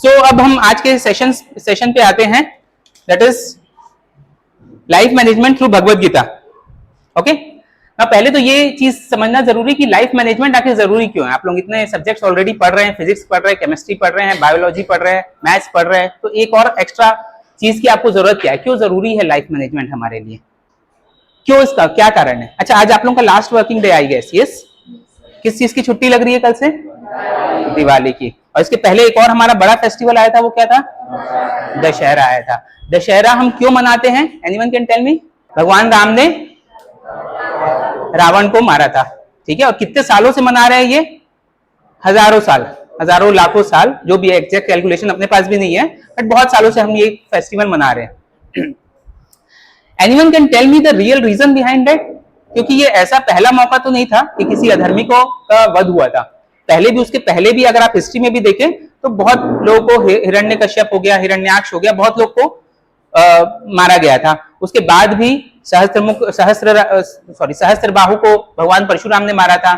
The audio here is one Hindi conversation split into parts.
अब हम आज के सेशन पे आते हैं, that is life management through Bhagavad Gita. Okay, पहले तो ये चीज समझना जरूरी कि लाइफ मैनेजमेंट आखिर जरूरी क्यों है। आप लोग इतने सब्जेक्ट्स ऑलरेडी पढ़ रहे हैं, फिजिक्स पढ़ रहे हैं, केमिस्ट्री पढ़ रहे हैं, बायोलॉजी पढ़ रहे हैं, मैथ्स पढ़ रहे हैं, तो एक और एक्स्ट्रा चीज की आपको जरूरत क्या है, क्यों जरूरी है लाइफ मैनेजमेंट हमारे लिए, क्यों, इसका क्या कारण है। अच्छा, आज आप लोगों का last working day I guess, yes. किस चीज की छुट्टी लग रही है कल से? दिवाली की। और इसके पहले एक और हमारा बड़ा फेस्टिवल आया था, वो क्या था? दशहरा आया था। दशहरा हम क्यों मनाते हैं? Anyone can tell me? भगवान राम ने रावण को मारा था, ठीक है। और कितने सालों से मना रहे हैं ये? हजारों साल, हजारों लाखों साल, जो भी एग्जैक्ट कैलकुलेशन अपने पास भी नहीं है, बट बहुत सालों से हम ये फेस्टिवल मना रहे हैं। Anyone can tell me the real reason behind that? क्योंकि ये ऐसा पहला मौका तो नहीं था कि किसी अधर्मिकों का वध हुआ था। पहले भी, उसके पहले भी अगर आप हिस्ट्री में भी देखें तो बहुत लोगों को, हिरण्यकश्यप हो गया, हिरण्याक्ष हो गया, बहुत लोग को मारा गया था। उसके बाद भी सहस्त्रबाहु को भगवान परशुराम ने मारा था,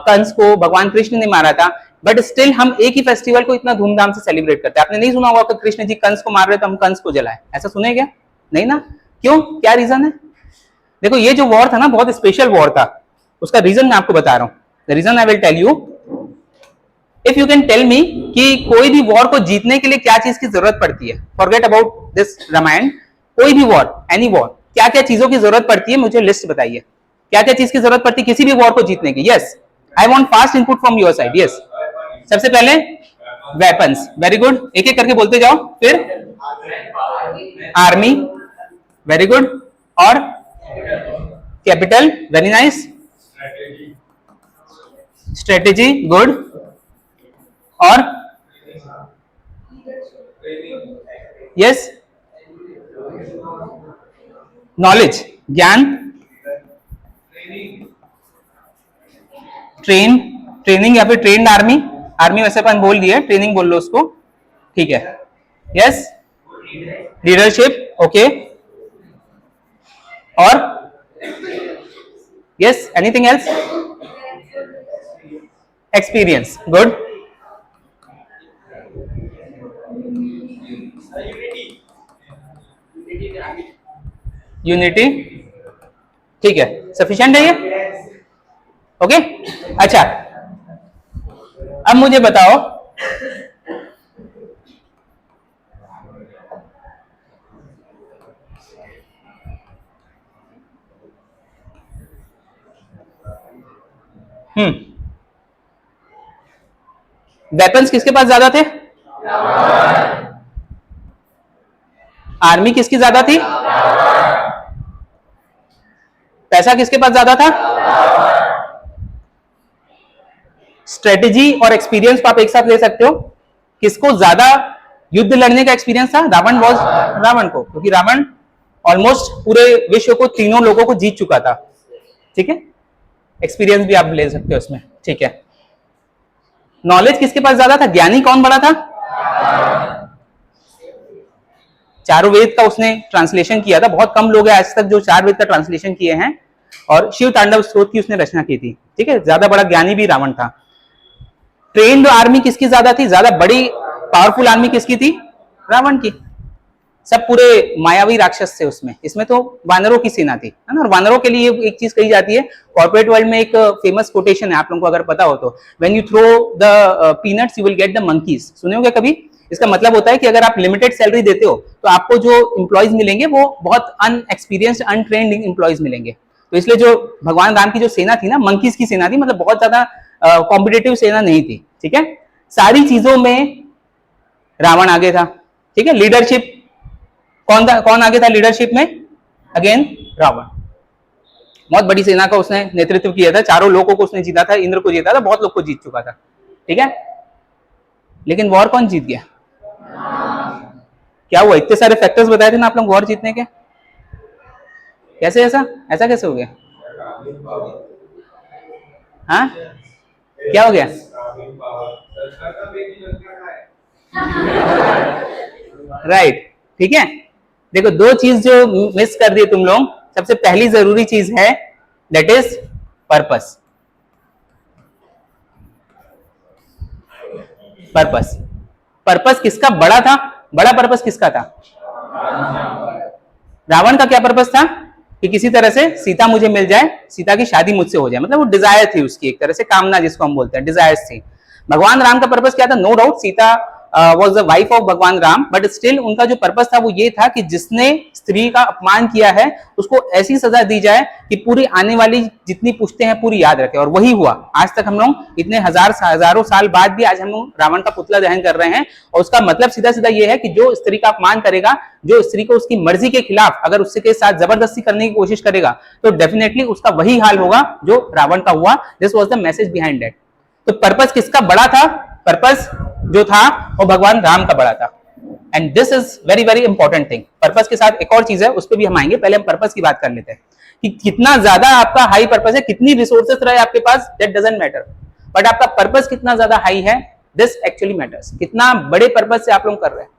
कंस को भगवान कृष्ण ने मारा था, बट स्टिल हम एक ही फेस्टिवल को इतना धूमधाम से सेलिब्रेट करते हैं। आपने नहीं सुना होगा कि कृष्ण जी कंस को मार रहे तो हम कंस को जलाएं, ऐसा सुने क्या? नहीं ना। क्यों, क्या रीजन है? देखो, ये जो वॉर था ना, बहुत स्पेशल वॉर था। उसका रीजन मैं आपको बता रहा हूं। The reason I will tell you. If you can tell me कि कोई भी वॉर को जीतने के लिए क्या चीज की जरूरत पड़ती है, फॉरगेट अबाउट दिस रामायण, कोई भी वॉर, एनी वॉर, क्या क्या चीजों की जरूरत पड़ती है, मुझे लिस्ट बताइए। क्या क्या चीज की जरूरत पड़ती है किसी भी वॉर को जीतने की? Yes, I want fast input from your side. Yes, सबसे पहले वेपन्स। वेरी गुड, एक एक करके बोलते जाओ। फिर आर्मी, वेरी गुड। और capital, very nice. Strategy, good. और यस, नॉलेज, ज्ञान। ट्रेनिंग या फिर ट्रेन्ड आर्मी। आर्मी वैसे अपन बोल दिया, ट्रेनिंग बोल लो उसको, ठीक है। Yes, leadership, okay. और yes, anything else? Experience, good. Unity, ठीक है, सफिशिएंट है ये? ओके, अच्छा, अब मुझे बताओ, वेपन्स किसके पास ज्यादा थे? आर्मी किसकी ज्यादा थी? पैसा किसके पास ज्यादा था? स्ट्रेटेजी और एक्सपीरियंस को आप एक साथ ले सकते हो। किसको ज्यादा युद्ध लड़ने का एक्सपीरियंस था? रावण को, क्योंकि रावण ऑलमोस्ट पूरे विश्व को, तीनों लोगों को जीत चुका था, ठीक है। एक्सपीरियंस भी आप ले सकते हो उसमें, ठीक है। नॉलेज किसके पास ज्यादा था? ज्ञानी कौन बड़ा था? चारों वेद का उसने ट्रांसलेशन किया था। बहुत कम लोग हैं आज तक जो 4 वेद का ट्रांसलेशन किए हैं, और शिव तांडव स्तोत्र की उसने रचना की थी, ठीक है। ज्यादा बड़ा ज्ञानी भी रावण था। ट्रेन्ड आर्मी किसकी ज्यादा थी? ज्यादा बड़ी पावरफुल आर्मी किसकी थी? रावण की। सब पूरे मायावी राक्षस थे उसमें। इसमें तो वानरों की सेना थी, है ना। और वानरों के लिए एक चीज कही जाती है, कॉर्पोरेट वर्ल्ड में एक फेमस कोटेशन है, आप लोगों को अगर पता हो तो, when you throw the peanuts you will get the monkeys. सुने होंगे कभी? इसका मतलब होता है कि अगर आप लिमिटेड सैलरी देते हो तो आपको जो इंप्लॉयज मिलेंगे वो बहुत अनएक्सपीरियंस्ड, अनट्रेन्ड इंप्लॉयज मिलेंगे। तो इसलिए जो भगवान राम की जो सेना थी ना, मंकीज की सेना थी, मतलब बहुत ज्यादा कॉम्पिटेटिव सेना नहीं थी, ठीक है। सारी चीजों में रावण आगे था, ठीक है। लीडरशिप कौन आगे था लीडरशिप में? अगेन रावण। बहुत बड़ी सेना का उसने नेतृत्व किया था, चारों लोगों को उसने जीता था, इंद्र को जीता था, बहुत लोग को जीत चुका था, ठीक है। लेकिन वॉर कौन जीत गया? क्या हुआ? इतने सारे फैक्टर्स बताए थे ना आप लोग वॉर जीतने के, कैसे ऐसा कैसे हो गया? हाँ, क्या हो गया? राइट, ठीक है। देखो, 2 चीज जो मिस कर दिए तुम लोग। सबसे पहली जरूरी चीज है, दैट इज पर्पस। पर्पस किसका बड़ा था? बड़ा पर्पस किसका था? रावण का क्या पर्पस था? कि किसी तरह से सीता मुझे मिल जाए, सीता की शादी मुझसे हो जाए, मतलब वो डिजायर थी उसकी, एक तरह से कामना जिसको हम बोलते हैं, डिजायर्स थी। भगवान राम का पर्पस क्या था? No doubt Sita was the wife of भगवान राम, बट स्टिल उनका जो पर्पस था वो ये था कि जिसने स्त्री का अपमान किया है उसको ऐसी सजा दी जाए कि पूरी आने वाली जितनी पुश्तें हैं पूरी याद रखे। और वही हुआ। आज तक हम लोग इतने हजारों साल बाद भी आज हम लोग रावण का पुतला दहन कर रहे हैं, और उसका मतलब सीधा सीधा ये है कि जो स्त्री का अपमान करेगा, जो स्त्री को उसकी मर्जी के खिलाफ अगर उसके के साथ जबरदस्ती करने की कोशिश करेगा, तो डेफिनेटली उसका वही हाल होगा जो रावण का हुआ। This was the message behind that. तो पर्पस किसका बड़ा था? पर्पस जो था वो भगवान राम का बड़ा था। And this is very very important thing. Purpose के साथ एक और चीज है, उस पर भी हम आएंगे, पहले हम पर्पस की बात कर लेते हैं कि कितना ज्यादा आपका हाई पर्पस है, कितनी रिसोर्सेस रहे आपके पास, दैट डजंट मैटर, बट आपका पर्पस कितना ज्यादा हाई है, दिस एक्चुअली मैटर्स। कितना बड़े पर्पस से आप लोग कर रहे हैं।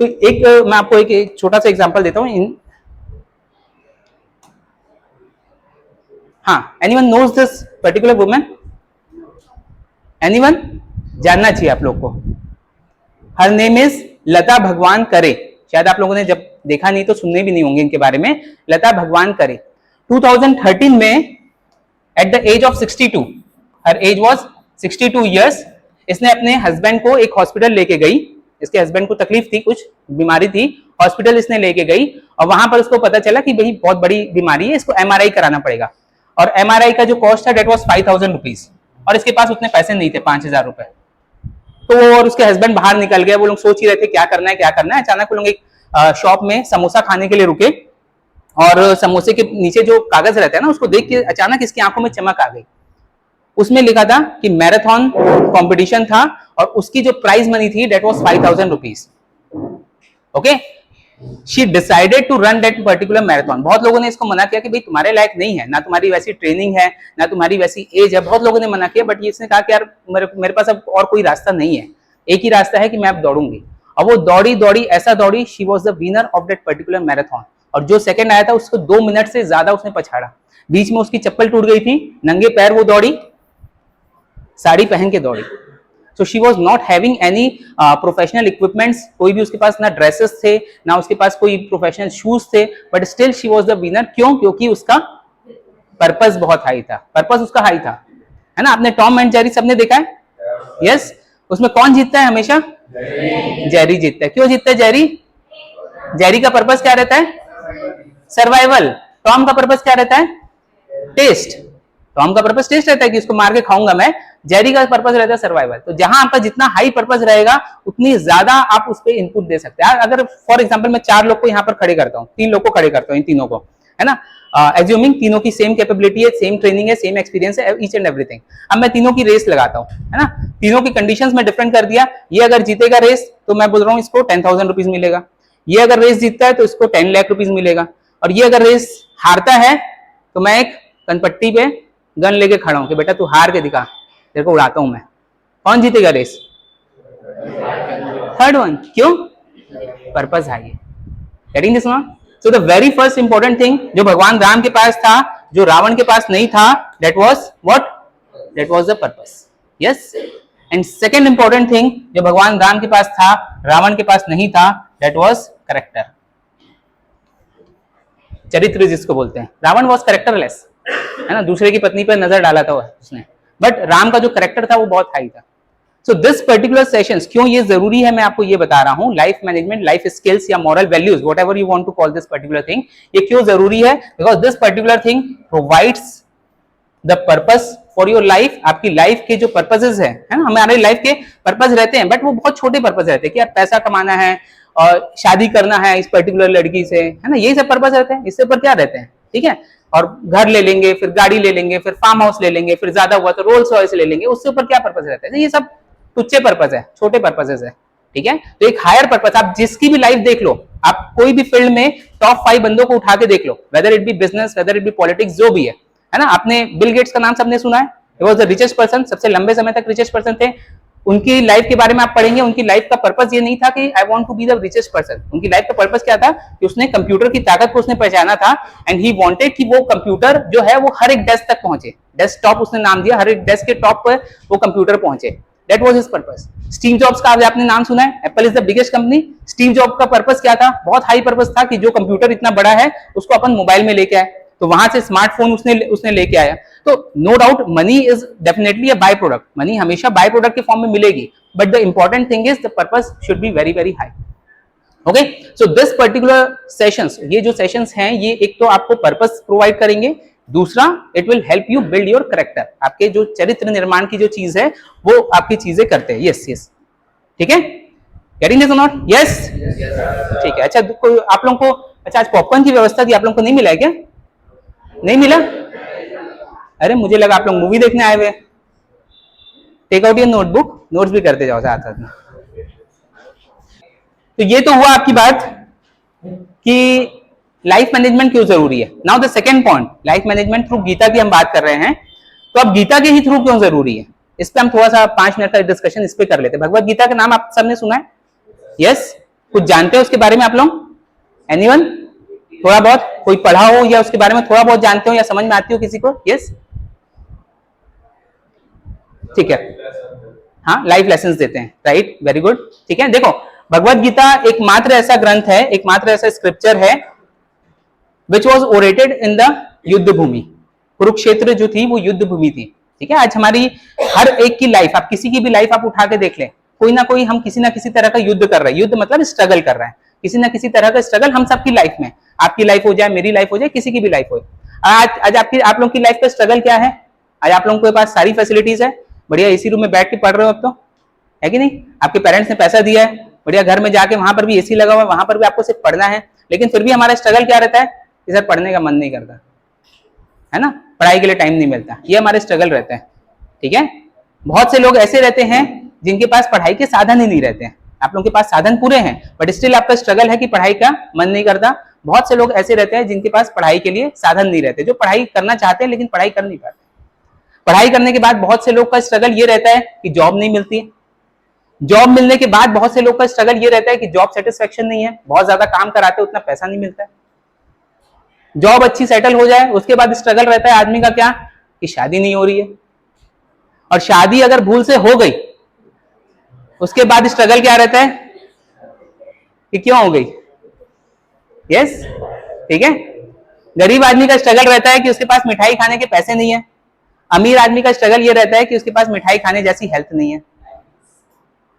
तो एक मैं आपको एक छोटा सा एग्जांपल देता हूं। हाँ, anyone knows this particular woman? Anyone? जानना चाहिए आप लोग को। हर नेम इज लता भगवान करे। शायद आप लोगों ने जब देखा नहीं तो सुनने भी नहीं होंगे इनके बारे में। लता भगवान करे 2013 में एट द एज ऑफ 62, हर एज वाज 62 इयर्स, इसने अपने हस्बैंड को एक हॉस्पिटल लेके गई। इसके हस्बैंड को तकलीफ थी, कुछ बीमारी थी, हॉस्पिटल इसने लेके गई, और वहां पर उसको पता चला कि भाई बहुत बड़ी बीमारी है, इसको एमआरआई कराना पड़ेगा। और एमआरआई का जो कॉस्ट था डेट वाज 5000 रुपीज, और इसके पास उतने पैसे नहीं थे, 5000 रुपए। तो वो और उसके हस्बैंड बाहर निकल गए। वो लोग सोच ही रहे थे क्या करना है क्या करना है। अचानक वो लोग एक शॉप में समोसा खाने के लिए रुके, और समोसे के नीचे जो कागज रहता है ना, उसको देख के अचानक इसकी आंखों में चमक आ गई। उसमें लिखा था कि मैराथन कंपटीशन था, और उसकी जो प्राइज मनी थी date was 5000 rupees. Okay, she decided to run that particular marathon. बहुत लोगों ने इसको मना किया कि भाई तुम्हारे लायक नहीं है, ना तुम्हारी वैसी ट्रेनिंग है, ना तुम्हारी वैसी एज है। बहुत लोगों ने मना किया, बट इसने कहा कि यार मेरे पास अब और कोई रास्ता नहीं है, एक ही रास्ता है कि मैं अब दौड़ूंगी। और वो दौड़ी दौड़ी ऐसा दौड़ी, she was the winner of that particular marathon. और जो सेकंड आया था उसको 2 मिनट से ज्यादा उसने पछाड़ा। बीच में उसकी चप्पल टूट गई थी, नंगे पैर वो दौड़ी, साड़ी पहन के दौड़ी। So she was not having any professional equipments, कोई भी उसके पास ना ड्रेसेस थे, ना उसके पास कोई प्रोफेशनल शूज थे, but still she was the winner। क्यों? क्योंकि उसका पर्पस बहुत हाई था। पर्पस उसका हाई था, है ना। आपने टॉम एंड जेरी सबने देखा है? यस। उसमें कौन जीतता है हमेशा? जेरी जीतता है। क्यों जीतता है जेरी? जेरी का पर्पस क्या रहता है? सर्वाइवल। टॉम का पर्पस क्या रहता है? टेस्ट। टॉम का पर्पस टेस्ट रहता है कि इसको मार के खाऊंगा मैं। जेरी का पर्पस रहता है सर्वाइवल। तो जहां आपका जितना हाई पर्पस रहेगा उतनी ज्यादा आप उस पर इनपुट दे सकते हैं। अगर फॉर एग्जांपल मैं 4 लोग को यहाँ पर खड़े करता हूँ, 3 लोग को खड़े करता हूँ, इन तीनों को, है ना, एज्यूमिंग तीनों की सेम कैपेबिलिटी है, सेम ट्रेनिंग है, सेम एक्सपीरियंस है, ईच एंड एवरीथिंग। अब मैं तीनों की रेस लगाता हूँ, है ना, तीनों की कंडीशंस में डिफरेंट कर दिया। ये अगर जीतेगा रेस तो मैं बोल रहा हूँ इसको 10,000 रुपीज मिलेगा। ये अगर रेस जीतता है तो इसको 10 लाख रुपीज मिलेगा। और ये अगर रेस हारता है तो मैं एक कनपट्टी पे गन लेके खड़ा हूं कि बेटा तू हार के दिखा, तेरे को उड़ाता हूं मैं। कौन जीतेगा रेस? Third one. क्यों? पर्पस हाई है। Getting this one? So the very first important thing जो भगवान राम के पास था, जो रावण के पास नहीं था, that was what? That was the purpose. Yes. And second important thing जो भगवान राम के पास था, रावण के पास नहीं था, दैट वाज कैरेक्टर। चरित्र जिसको बोलते हैं। रावण वाज कैरेक्टरलेस, है ना, दूसरे की पत्नी पर नजर डाला था उसने, बट राम का जो कैरेक्टर था वो बहुत हाई था। सो दिस पर्टिकुलर सेशंस क्यों ये जरूरी है, मैं आपको ये बता रहा हूं। लाइफ मैनेजमेंट, लाइफ स्किल्स या moral values, whatever you want to call this particular thing, ये क्यों जरूरी है? Because this particular thing provides the purpose for your life. आपकी लाइफ के जो पर्पसेस है ना, हमारे लाइफ के पर्पस रहते हैं, बट वो बहुत छोटे पर्पस रहते हैं कि यार पैसा कमाना है और शादी करना है इस पर्टिकुलर लड़की से, है ना, यही सब पर्पस रहते हैं। इससे ऊपर क्या रहते हैं? ठीक है, और घर ले लेंगे, फिर गाड़ी ले लेंगे, फिर फार्म हाउस ले लेंगे, फिर ज्यादा हुआ तो रोल्स रॉयस ले लेंगे, उससे ऊपर क्या पर्पस रहता है? ये सब तुच्छे पर्पस है, छोटे पर्पसेस है। ठीक है, तो एक हायर पर्पस, आप जिसकी भी लाइफ देख लो, आप कोई भी फील्ड में टॉप 5 बंदों को उठा के देख लो, whether it be business, whether it be politics, जो भी है ना। आपने बिल गेट्स का नाम सबने सुना है, ही वाज द रिचेस्ट पर्सन, सबसे लंबे समय तक रिचेस्ट पर्सन थे। उनकी लाइफ के बारे में आप पढ़ेंगे, उनकी लाइफ का पर्पस ये नहीं था कि I want to be the richest person. उनकी लाइफ का पर्पस क्या था कि उसने कंप्यूटर की ताकत को उसने पहचाना था, एंड ही वांटेड कि वो कंप्यूटर जो है वो हर एक डेस्क तक पहुंचे। डेस्कटॉप उसने नाम दिया, हर एक डेस्क के टॉप पर वो कंप्यूटर पहुंचे। That was his purpose. Steve jobs का आपने नाम सुना है, Apple is the biggest company. Steve job का पर्पस क्या था? बहुत हाई पर्पस था कि जो कंप्यूटर इतना बड़ा है उसको अपन मोबाइल में लेके आए, तो वहां से स्मार्टफोन उसने लेके आया। तो no doubt money is definitely a by product, money हमेशा बाय प्रोडक्ट के फॉर्म में मिलेगी, but the important thing is the purpose should be very very high. Okay, so this particular sessions, ये जो सेशंस हैं ये एक तो आपको पर्पस प्रोवाइड करेंगे, दूसरा it will help you build your character, आपके जो चरित्र निर्माण की जो चीज है वो आपकी चीजें करते हैं। यस यस, ठीक है, गेटिंग दिस और नॉट? यस, ठीक है। अच्छा, आप लोगों को, अच्छा आज पॉपकॉर्न की व्यवस्था थी, आप लोगों को नहीं मिला है क्या? नहीं मिला? अरे मुझे लगा आप लोग मूवी देखने आए हुए। Take out your notebook, notes भी करते जाओ साथ साथ में। तो ये तो हुआ आपकी बात कि लाइफ मैनेजमेंट क्यों जरूरी है। Now the second point, life management through Gita की हम बात कर रहे हैं, तो अब गीता के ही थ्रू क्यों जरूरी है, इस पे हम थोड़ा सा 5 मिनट का डिस्कशन इस पे कर लेते हैं। भगवत गीता का नाम आप सबने सुना है? यस, कुछ जानते हो उसके बारे में आप लोग? एनीवन? थोड़ा बहुत कोई पढ़ा हो या उसके बारे में थोड़ा बहुत जानते हो या समझ में आती हो किसी को? यस, ठीक है, हाँ, लाइफ लेसन्स देते हैं, राइट, वेरी गुड, ठीक है। देखो, भगवत गीता एकमात्र ऐसा ग्रंथ है, एकमात्र ऐसा स्क्रिप्चर है विच वॉज ओरेटेड इन द युद्ध भूमि। कुरुक्षेत्र जो थी वो युद्ध भूमि थी, ठीक है। आज हमारी हर एक की लाइफ, आप किसी की भी लाइफ आप उठा के देख लें, कोई ना कोई हम किसी ना किसी तरह का युद्ध कर रहे हैं, युद्ध मतलब स्ट्रगल कर रहा है, किसी ना किसी तरह का स्ट्रगल हम सबकी लाइफ में, आपकी लाइफ हो जाए, मेरी लाइफ हो जाए, किसी की भी लाइफ हो। आज आप लोगों की लाइफ का स्ट्रगल क्या है? आज आप लोगों के पास सारी फैसिलिटीज है, बढ़िया एसी रूम में बैठ के पढ़ रहे हो अब तो, है कि नहीं? आपके पेरेंट्स ने पैसा दिया है, बढ़िया घर में जाके वहां पर भी एसी लगा हुआ है, वहां पर भी आपको सिर्फ पढ़ना है, लेकिन फिर भी हमारा स्ट्रगल क्या रहता है कि सर पढ़ने का मन नहीं करता है ना, पढ़ाई के लिए टाइम नहीं मिलता, ये हमारे स्ट्रगल रहता है, ठीक है। बहुत से लोग ऐसे रहते हैं जिनके पास पढ़ाई के साधन ही नहीं रहते हैं। आप लोगों के पास साधन पूरे हैं बट स्टिल आपका स्ट्रगल है कि पढ़ाई का मन नहीं करता। बहुत से लोग ऐसे रहते हैं जिनके पास पढ़ाई के लिए साधन नहीं रहते, जो पढ़ाई करना चाहते हैं लेकिन पढ़ाई कर नहीं पाते। पढ़ाई करने के बाद बहुत से लोग का स्ट्रगल ये रहता है कि जॉब नहीं मिलती है। जॉब मिलने के बाद बहुत से लोग का स्ट्रगल ये रहता है कि जॉब सेटिस्फेक्शन नहीं है, बहुत ज्यादा काम कराते उतना पैसा नहीं मिलता है। जॉब अच्छी सेटल हो जाए उसके बाद स्ट्रगल रहता है आदमी का क्या, कि शादी नहीं हो रही है, और शादी अगर भूल से हो गई उसके बाद स्ट्रगल क्या रहता है कि क्यों हो गई। यस, ठीक है। गरीब आदमी का स्ट्रगल रहता है कि उसके पास मिठाई खाने के पैसे नहीं है, अमीर आदमी का स्ट्रगल ये रहता है कि उसके पास मिठाई खाने जैसी हेल्थ नहीं है।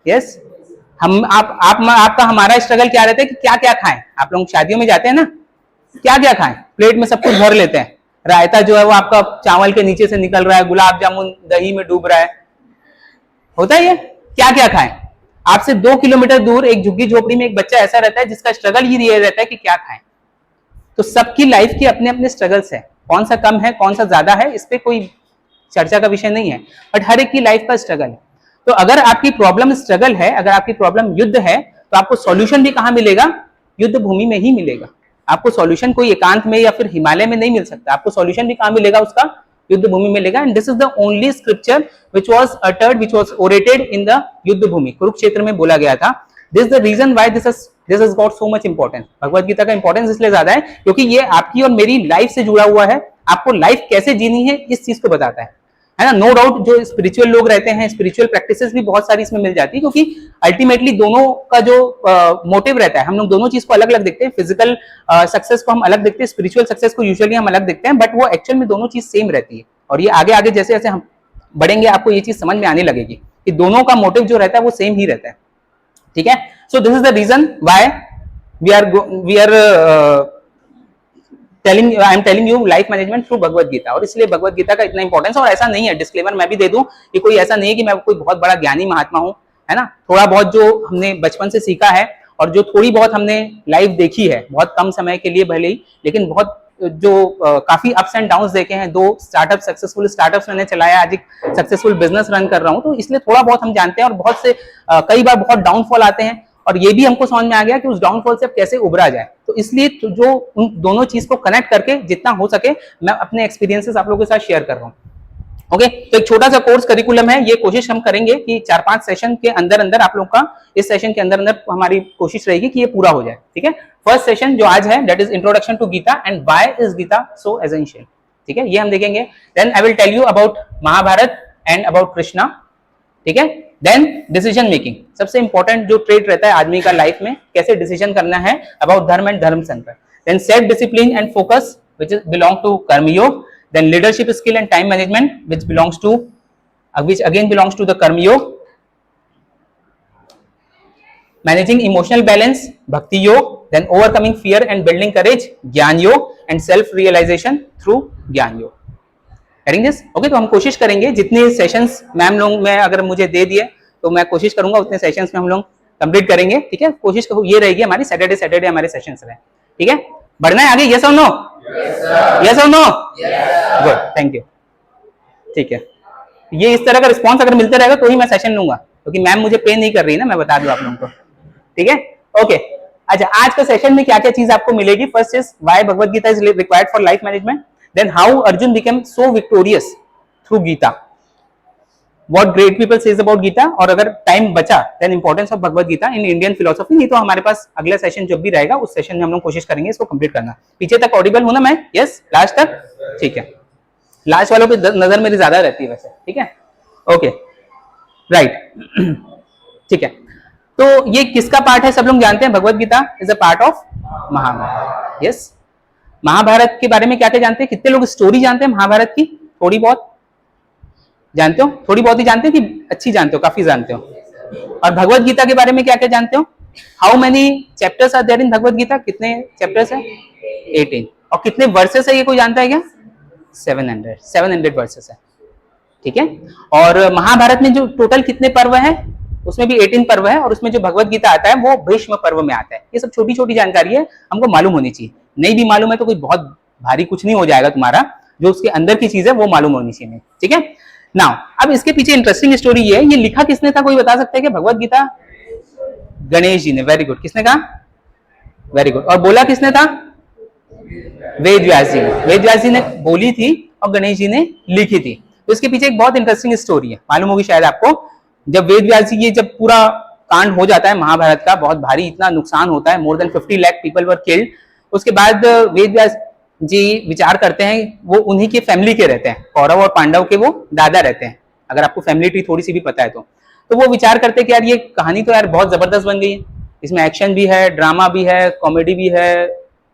यस, आपका हमारा स्ट्रगल क्या रहता है कि क्या क्या खाएं। आप लोग शादियों में जाते हैं ना, क्या क्या खाएं, प्लेट में सब कुछ भर लेते हैं, रायता जो है वो आपका चावल के नीचे से निकल रहा है, गुलाब जामुन दही में डूब रहा है, होता है ये, क्या क्या खाएं। आपसे 2 किलोमीटर दूर एक झुग्गी झोपड़ी में एक बच्चा ऐसा रहता है जिसका स्ट्रगल ही ये रहता है कि क्या खाएं। तो सबकी लाइफ के अपने अपने स्ट्रगल्स है, कौन सा कम है कौन सा ज्यादा है इस पे कोई चर्चा का विषय नहीं है, बट हर एक की लाइफ का स्ट्रगल है। तो अगर आपकी प्रॉब्लम स्ट्रगल है, अगर आपकी प्रॉब्लम युद्ध है, तो आपको सॉल्यूशन भी कहां मिलेगा, युद्ध भूमि में ही मिलेगा। आपको सॉल्यूशन कोई एकांत में या फिर हिमालय में नहीं मिल सकता, आपको सॉल्यूशन भी कहां मिलेगा, उसका युद्ध भूमि में मिलेगा। And this is the only scripture which was uttered, which was orated in the युद्ध भूमि, कुरुक्षेत्र में बोला गया था। This the reason why this is got so much importance. Bhagavad Gita का इंपॉर्टेंस इसलिए ज्यादा है क्योंकि ये आपकी और मेरी लाइफ से जुड़ा हुआ है, आपको लाइफ कैसे जीनी है इस चीज को बताता है ना। नो डाउट जो स्पिरिचुअल लोग रहते हैं, स्पिरिचुअल प्रैक्टिसेस भी बहुत सारी इसमें मिल जाती है, क्योंकि अल्टीमेटली दोनों का जो मोटिव रहता है, हम लोग दोनों चीज को अलग अलग देखते हैं। फिजिकल सक्सेस को हम अलग देखते हैं, स्पिरिचुअल सक्सेस को यूजुअली हम अलग देखते हैं, बट वो एक्चुअल में दोनों चीज सेम रहती है। और ये आगे आगे जैसे जैसे हम बढ़ेंगे आपको ये चीज समझ में आने लगेगी कि दोनों का मोटिव जो रहता है वो सेम ही रहता है, ठीक है। So this is the reason why we are I am telling you life management through Bhagavad Gita. और इसलिए भगवत गीता का इतना इंपॉर्टेंस। और ऐसा नहीं है, डिस्क्लेमर मैं भी दे दूं कि कोई ऐसा नहीं है कि मैं कोई बहुत बड़ा ज्ञानी महात्मा हूं, है ना। थोड़ा बहुत जो हमने बचपन से सीखा है और जो थोड़ी बहुत हमने लाइफ देखी है, बहुत कम समय के लिए भले ही, लेकिन बहुत जो काफी अप्स एंड डाउन्स देखे हैं। 2 स्टार्टअप सक्सेसफुल स्टार्टअप्स मैंने चलाया, आज एक सक्सेसफुल बिजनेस रन कर रहा हूं, तो इसलिए थोड़ा बहुत हम जानते हैं। और बहुत से कई बार बहुत डाउनफॉल आते हैं और ये भी हमको समझ में आ गया कि उस डाउनफॉल से अब कैसे उभरा जाए। तो इसलिए जो उन दोनों चीज को कनेक्ट करके जितना हो सके मैं अपने एक्सपीरियंसेस आप लोगों के साथ शेयर कर रहा हूँ। ओके, तो एक छोटा सा कोर्स करिकुलम है, ये कोशिश हम करेंगे कि 4-5 सेशन के अंदर अंदर आप लोग का, इस सेशन के अंदर अंदर हमारी कोशिश रहेगी कि ये पूरा हो जाए, ठीक है। फर्स्ट सेशन जो आज है that is introduction to Gita and why is Gita so essential, ठीक है, ये हम देखेंगे। Then I will tell you about Mahabharata and about Krishna, ठीक है। देन डिसीजन मेकिंग, सबसे इंपॉर्टेंट जो ट्रेट रहता है आदमी का लाइफ में, कैसे डिसीजन करना है अबाउट धर्म and dharma sankat. Then self discipline and focus which belong to karmayoga. Then leadership skill and time management which belongs to which again belongs to the karma yoga. Managing emotional balance, bhakti yoga. Then overcoming fear and building courage, ज्ञान योग. And self realization through ज्ञान योग. Getting this? Okay, तो हम कोशिश करेंगे जितने सेशंस मैम लोग में अगर मुझे दे दिए तो मैं कोशिश करूंगा उतने सेशंस में हम लोग कंप्लीट करेंगे, ठीक है। कोशिश ये रहेगी हमारी सैटरडे हमारे सेशंस रहे, ठीक है। बढ़ना है आगे, यस और नो? यस और नो? गुड, थैंक यू, ठीक है। ये इस तरह का रिस्पांस अगर मिलते रहेगा तो ही मैं सेशन लूंगा, क्योंकि मैम मुझे पे नहीं कर रही ना, मैं बता दूं आप लोगों को, ठीक है। ओके, अच्छा आज के सेशन में क्या क्या चीज आपको मिलेगी। First is why Bhagavad Gita is required for life management. Then how Arjun became so victorious through Gita, what great people says about Gita, और अगर टाइम बचा then importance of Bhagavad Gita in Indian philosophy. नहीं तो हमारे पास अगला सेशन जब भी रहेगा उस सेशन में हम लोग कोशिश करेंगे इसको कंप्लीट करना। पीछे तक ऑडिबल हूं ना मैं? यस, लास्ट तक, ठीक है। लास्ट वालों पे नजर मेरी ज्यादा रहती है वैसे, ठीक है। ओके, राइट, ठीक है। तो ये किसका पार्ट है सब लोग जानते हैं, Bhagavad Gita is a part of Mahabharata. Yes, Mahabharata के बारे में क्या क्या जानते हैं? कितने लोग स्टोरी जानते हैं महाभारत की? थोड़ी बहुत जानते हो? थोड़ी बहुत ही जानते हो कि अच्छी जानते हो? काफी जानते हो। और भगवत गीता के बारे में क्या क्या जानते हो? How many chapters are there in Bhagavad Gita? कितने चैप्टर्स है? 18। और कितने वर्सेस है ये कोई जानता है क्या? 700 वर्सेस है, ठीक है। और महाभारत में जो टोटल कितने पर्व है उसमें भी 18 पर्व है, और उसमें जो भगवत गीता आता है वो भीष्म पर्व में आता है। ये सब छोटी छोटी जानकारी है, हमको मालूम होनी चाहिए। नहीं भी मालूम है तो कोई बहुत भारी कुछ नहीं हो जाएगा तुम्हारा, जो उसके अंदर की चीज है वो मालूम होनी चाहिए, ठीक है। नाउ अब इसके पीछे इंटरेस्टिंग स्टोरी ये है, ये लिखा किसने था कोई बता सकता है कि भगवत गीता? गणेश जी ने। वेरी गुड, किसने कहा? Very good. और बोला किसने था? वेद व्यास जी ने। वेद व्यास जी ने बोली थी और गणेश जी ने लिखी थी। तो इसके पीछे एक बहुत इंटरेस्टिंग स्टोरी है, मालूम होगी शायद आपको। जब वेद व्यास जी, ये जब पूरा कांड हो जाता है महाभारत का, बहुत भारी इतना नुकसान होता है, more than 50 lakh people were killed. उसके बाद वेद व्यास जी विचार करते हैं, वो उन्हीं के फैमिली के रहते हैं, कौरव और पांडव के वो दादा रहते हैं, अगर आपको फैमिली ट्री थोड़ी सी भी पता है तो वो विचार करते हैं कि यार ये कहानी तो यार बहुत जबरदस्त बन गई है, इसमें एक्शन भी है, ड्रामा भी है, कॉमेडी भी है,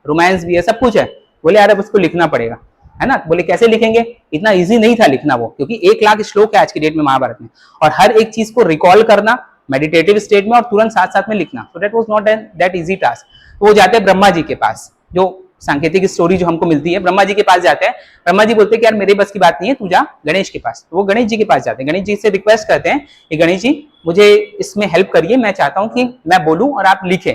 रोमांस भी है, सब कुछ है। बोले यार अब उसको लिखना पड़ेगा, है ना। बोले कैसे लिखेंगे? इतना इजी नहीं था लिखना वो, क्योंकि 1 लाख श्लोक है आज की डेट में महाभारत में, और हर एक चीज को रिकॉल करना मेडिटेटिव स्टेट में और तुरंत साथ साथ में लिखना, so that was not that easy task. तो वो जाते हैं ब्रह्मा जी के पास, जो सांकेतिक स्टोरी जो हमको मिलती है, ब्रह्मा जी के पास जाते हैं। ब्रह्मा जी बोलते हैं कि यार मेरे बस की बात नहीं है, तू जा गणेश के पास। तो वो गणेश जी के पास जाते हैं, गणेश जी से रिक्वेस्ट करते हैं कि गणेश जी मुझे इसमें हेल्प करिए, मैं चाहता हूँ कि मैं बोलूँ और आप लिखें।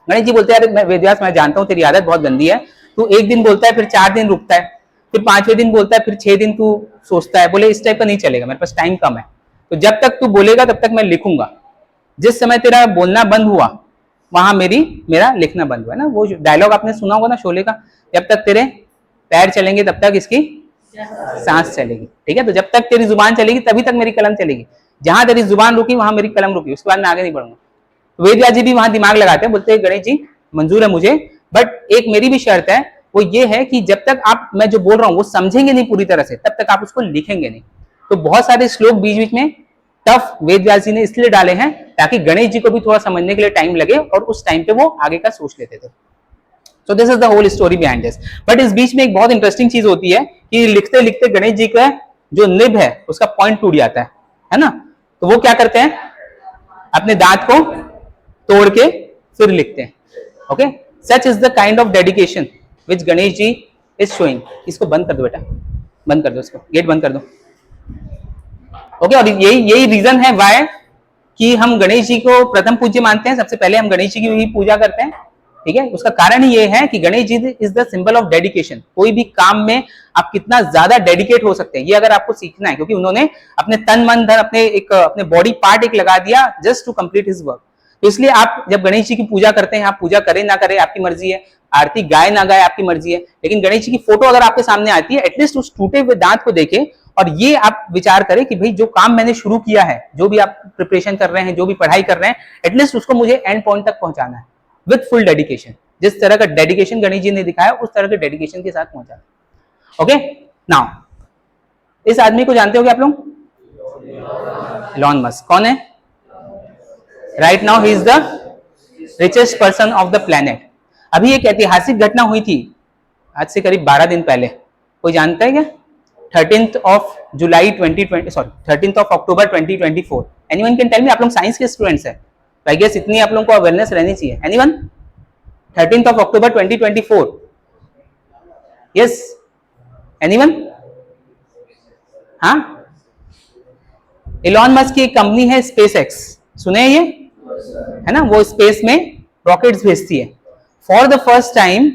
गणेश जी बोलते हैं यार मैं वेदव्यास, मैं जानता हूँ तेरी आदत बहुत गंदी है, तू एक दिन बोलता है फिर 4 दिन रुकता है, फिर 5वें दिन बोलता है, फिर 6 दिन तू सोचता है। बोले इस टाइप का नहीं चलेगा, मेरे पास टाइम कम है, तो जब तक तू बोलेगा तब तक मैं लिखूंगा। जिस समय तेरा बोलना बंद हुआ वहां मेरा लिखना बंद हुआ है ना। वो डायलॉग आपने सुना होगा ना शोले का, जब तक तेरे पैर चलेंगे तब तक इसकी सांस चलेगी, ठीक है। तो जब तक तेरी जुबान चलेगी तभी तक मेरी कलम चलेगी, जहां तेरी जुबान रुकी वहां मेरी कलम रुकी, उसके बाद मैं आगे नहीं बढ़ूंगा। तो वेदव्यास जी भी वहां दिमाग लगाते हैं, बोलते हैं गणेश जी मंजूर है मुझे, बट एक मेरी भी शर्त है, वो ये है कि जब तक आप मैं जो बोल रहा हूँ वो समझेंगे नहीं पूरी तरह से, तब तक आप उसको लिखेंगे नहीं। तो बहुत सारे श्लोक बीच बीच में टफ वेदव्यास जी ने इसलिए डाले हैं ताकि गणेश जी को भी थोड़ा समझने के लिए टाइम लगे, और उस टाइम पे वो आगे का सोच लेते थे। So this is the whole story behind this. But इस बीच में एक बहुत इंटरेस्टिंग चीज होती है कि लिखते लिखते गणेश जी का जो निब है उसका पॉइंट टूट जाता है ना। तो वो क्या करते हैं, अपने दांत को तोड़ के फिर लिखते हैं। Okay, such is the kind of dedication which Ganesh ji is showing. इसको बंद कर दो बेटा, बंद कर दो, इसको गेट बंद कर दो। ओके, और यही रीजन है वाई कि हम गणेश जी को प्रथम पूज्य मानते हैं। सबसे पहले हम गणेश जी की ही पूजा करते हैं, ठीक है। उसका कारण ही ये है कि Ganesh ji is the symbol of dedication. कोई भी काम में आप कितना ज्यादा डेडिकेट हो सकते हैं, ये अगर आपको सीखना है, क्योंकि उन्होंने अपने तन मन धन अपने बॉडी पार्ट एक लगा दिया just to complete his work. तो इसलिए आप जब गणेश जी की पूजा करते हैं, आप पूजा करें ना करें आपकी मर्जी है, आरती गाय ना गाय आपकी मर्जी है, लेकिन गणेश जी की फोटो अगर आपके सामने आती है, एटलीस्ट उस टूटे हुए दांत को देखें और ये आप विचार करें कि भाई जो काम मैंने शुरू किया है, जो भी आप प्रिपरेशन कर रहे हैं, जो भी पढ़ाई कर रहे हैं, एटलीस्ट उसको मुझे एंड पॉइंट तक पहुंचाना है विद फुल डेडिकेशन। जिस तरह का डेडिकेशन गणेश जी ने दिखाया उस तरह के डेडिकेशन के साथ पहुंचा। ओके, नाउ इस आदमी को जानते हो क्या आप लोग? इलॉन मस्क कौन है? Right now he is the richest person of the planet. अभी एक ऐतिहासिक घटना हुई थी आज से करीब 12 दिन पहले, कोई जानता है क्या? 13th of July 2020, sorry 13th of October 2024। Anyone can tell me? आप लोग साइंस के स्टूडेंट्स हैं, आई गेस इतनी आप लोगों को अवेयरनेस रहनी चाहिए। Anyone? 13th of October 2024, yes anyone? हाँ, इलॉन मस्क की एक कंपनी है स्पेस एक्स, सुने ये है ना, वो स्पेस में रॉकेट्स भेजती है फॉर द फर्स्ट टाइम।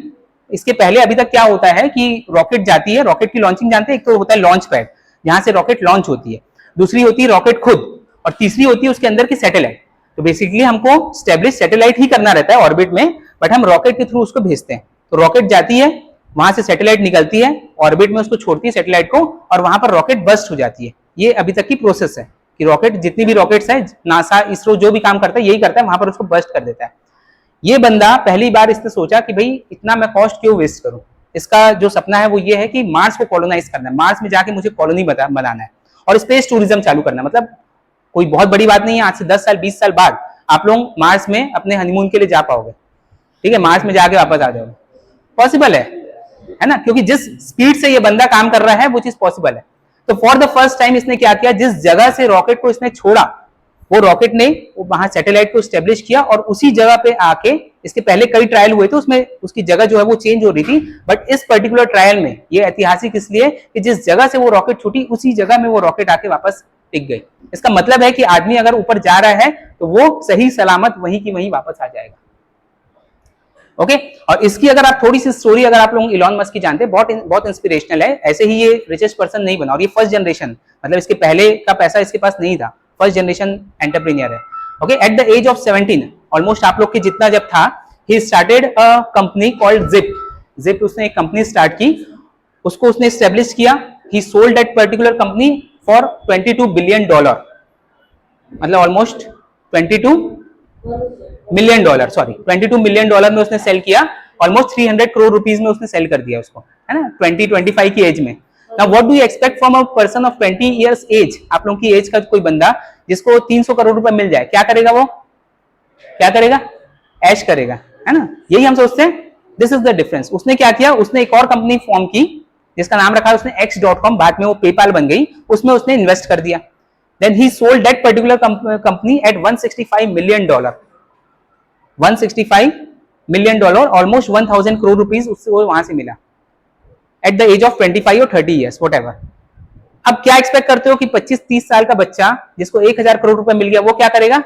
इसके पहले अभी तक क्या होता है कि रॉकेट जाती है, रॉकेट की लॉन्चिंग जानते हैं, एक तो होता है लॉन्च पैड जहां से रॉकेट लॉन्च होती है, दूसरी होती है रॉकेट खुद, और तीसरी होती है उसके अंदर की सैटेलाइट। तो बेसिकली हमको स्टेब्लिश सैटेलाइट ही करना रहता है ऑर्बिट में, बट हम रॉकेट के थ्रू उसको भेजते हैं। तो रॉकेट जाती है, वहां से सैटेलाइट निकलती है, ऑर्बिट में उसको छोड़ती है सैटेलाइट को, और वहां पर रॉकेट बस्ट हो जाती है। ये अभी तक की प्रोसेस है कि रॉकेट, जितनी भी रॉकेट्स है, नासा, इसरो जो भी काम करता है यही करता है, वहां पर उसको बस्ट कर देता है। ये बंदा पहली बार इसने सोचा कि भाई इतना मैं कॉस्ट क्यों वेस्ट करूं। इसका जो सपना है वो ये है कि मार्स को कॉलोनाइज करना है, मार्स में जाके मुझे कॉलोनी बनाना है और स्पेस टूरिज्म चालू करना है। मतलब कोई बहुत बड़ी बात नहीं है, आज से 10 साल 20 साल बाद आप लोग मार्स में अपने हनीमून के लिए जा पाओगे, ठीक है, मार्स में जाके वापस आ जाओगे, पॉसिबल है ना, क्योंकि जिस स्पीड से ये बंदा काम कर रहा है वो चीज पॉसिबल है। तो फॉर द फर्स्ट टाइम इसने क्या किया, जिस जगह से रॉकेट को इसने छोड़ा, वो रॉकेट ने वहां सैटेलाइट को स्टेब्लिश किया, और उसी जगह पे आके, इसके पहले कई ट्रायल हुए थे, उसमें उसकी जगह जो है वो चेंज हो रही थी, बट इस पर्टिकुलर ट्रायल में ये ऐतिहासिक इसलिए कि जिस जगह से वो रॉकेट छूटी उसी जगह में वो रॉकेट आके वापस टिक गई। इसका मतलब है कि आदमी अगर ऊपर जा रहा है तो वो सही सलामत वहीं की वहीं वापस आ जाएगा। ओके, और इसकी अगर आप थोड़ी सी स्टोरी अगर आप लोग इलॉन मस्क की जानते हैं, बहुत इंस्पिरेशनल है। ऐसे ही ये रिचेस्ट पर्सन नहीं बना, और ये फर्स्ट जनरेशन, मतलब इसके पहले का पैसा इसके पास नहीं था, फर्स्ट जनरेशन एंटरप्रेन्योर है। Okay, at the age of 17, almost आप लोग के जितना जब था, he started a company called Zip. Zip उसने एक कंपनी स्टार्ट की, उसको उसने एस्टेब्लिश किया। He sold that particular company for $22 billion, मतलब ऑलमोस्ट $22 मिलियन, सॉरी $22 मिलियन में उसने सेल किया, ऑलमोस्ट 300 करोड़ रुपीस में उसने सेल कर दिया उसको, है ना, 20-25 की एज में। Now what do you expect from a person of 20 years age? आप लोगों की एज का कोई बंदा जिसको 300 करोड़ रुपए मिल जाए, क्या करेगा वो? क्या करेगा? ऐश करेगा, है ना, यही हम सोचते हैं। This is the difference. उसने क्या किया, उसने एक और कंपनी फॉर्म की जिसका नाम रखा उसने X.com, बाद में वो पेपाल बन गई, उसमें उसने इन्वेस्ट कर दिया। Then he sold that particular company at $165 million, $165 million, almost 1000 crore rupees उससे वहां से मिला एट द एज ऑफ 25 और 30 ईयर्स वट एवर। अब क्या एक्सपेक्ट करते हो कि 25-30 साल का बच्चा जिसको 1000 करोड़ रुपए मिल गया वो क्या करेगा?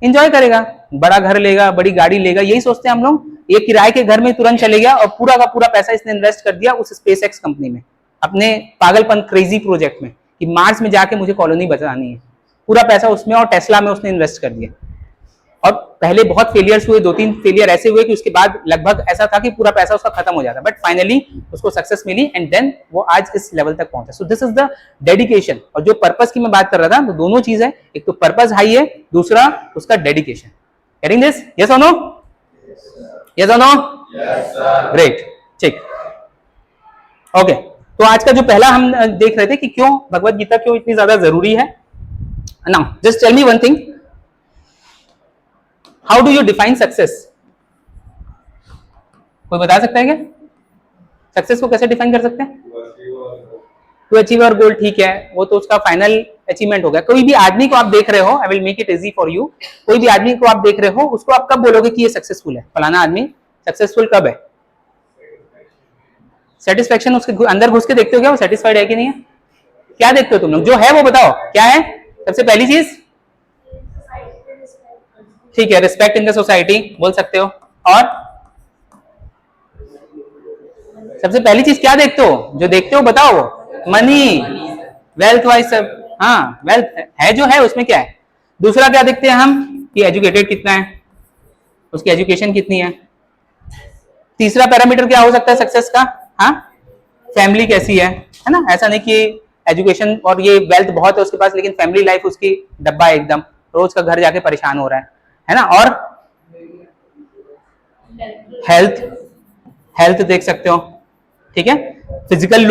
एंजॉय करेगा, बड़ा घर लेगा, बड़ी गाड़ी लेगा, यही सोचते हैं हम लोग। ये किराए के घर में तुरंत चले गया और पूरा का पूरा पैसा इसने इन्वेस्ट कर दिया उस स्पेस एक्स कंपनी में, अपने पागलपन क्रेजी प्रोजेक्ट में कि मार्स में जाके मुझे कॉलोनी बचानी है। पूरा पैसा उसमें और टेस्ला में उसने इन्वेस्ट कर दिया। और पहले बहुत फेलियर्स हुए, 2-3 फेलियर ऐसे हुए कि उसके बाद लगभग ऐसा था कि पूरा पैसा उसका खत्म हो जाता, बट फाइनली उसको सक्सेस मिली एंड देन वो आज इस लेवल तक पहुंचा। सो दिस इज द डेडिकेशन। और जो पर्पस की मैं बात कर रहा था, तो दोनों चीज है, एक तो पर्पस हाई है, दूसरा उसका डेडिकेशन। Getting this? यस और नो? यस और नो? Yes sir. ग्रेट, ठीक। ओके, तो आज का जो पहला हम देख रहे थे कि क्यों भगवत गीता क्यों इतनी ज्यादा जरूरी है। Now just tell me one thing, how do you define success? कोई बता सकता है क्या? सक्सेस को कैसे डिफाइन कर सकते हैं? टू अचीव और गोल, ठीक है, वो तो उसका फाइनल अचीवमेंट हो गया। कोई भी आदमी को आप देख रहे हो, I will make it easy for you, कोई भी आदमी को आप देख रहे हो, उसको आप कब बोलोगे कि ये सक्सेसफुल है? फलाना आदमी सक्सेसफुल कब है? सेटिस्फेक्शन, उसके अंदर घुस के देखते हो क्या वो सेटिस्फाइड है कि नहीं है? क्या देखते हो तुम लोग? जो है वो बताओ क्या है सबसे पहली चीज? ठीक है, रिस्पेक्ट इन द सोसाइटी बोल सकते हो। और सबसे पहली चीज क्या देखते हो? जो देखते हो बताओ। मनी, वेल्थ वाइज सब, हाँ वेल्थ है जो है उसमें क्या है। दूसरा क्या देखते हैं हम कि एजुकेटेड कितना है, उसकी एजुकेशन कितनी है। तीसरा पैरामीटर क्या हो सकता है सक्सेस का? हाँ, फैमिली कैसी है ना। ऐसा नहीं कि एजुकेशन और ये वेल्थ बहुत है उसके पास लेकिन फैमिली लाइफ उसकी डब्बा है एकदम, रोज का घर जाके परेशान हो रहा है ना। और हेल्थ देख सकते हो, ठीक है। फिजिकल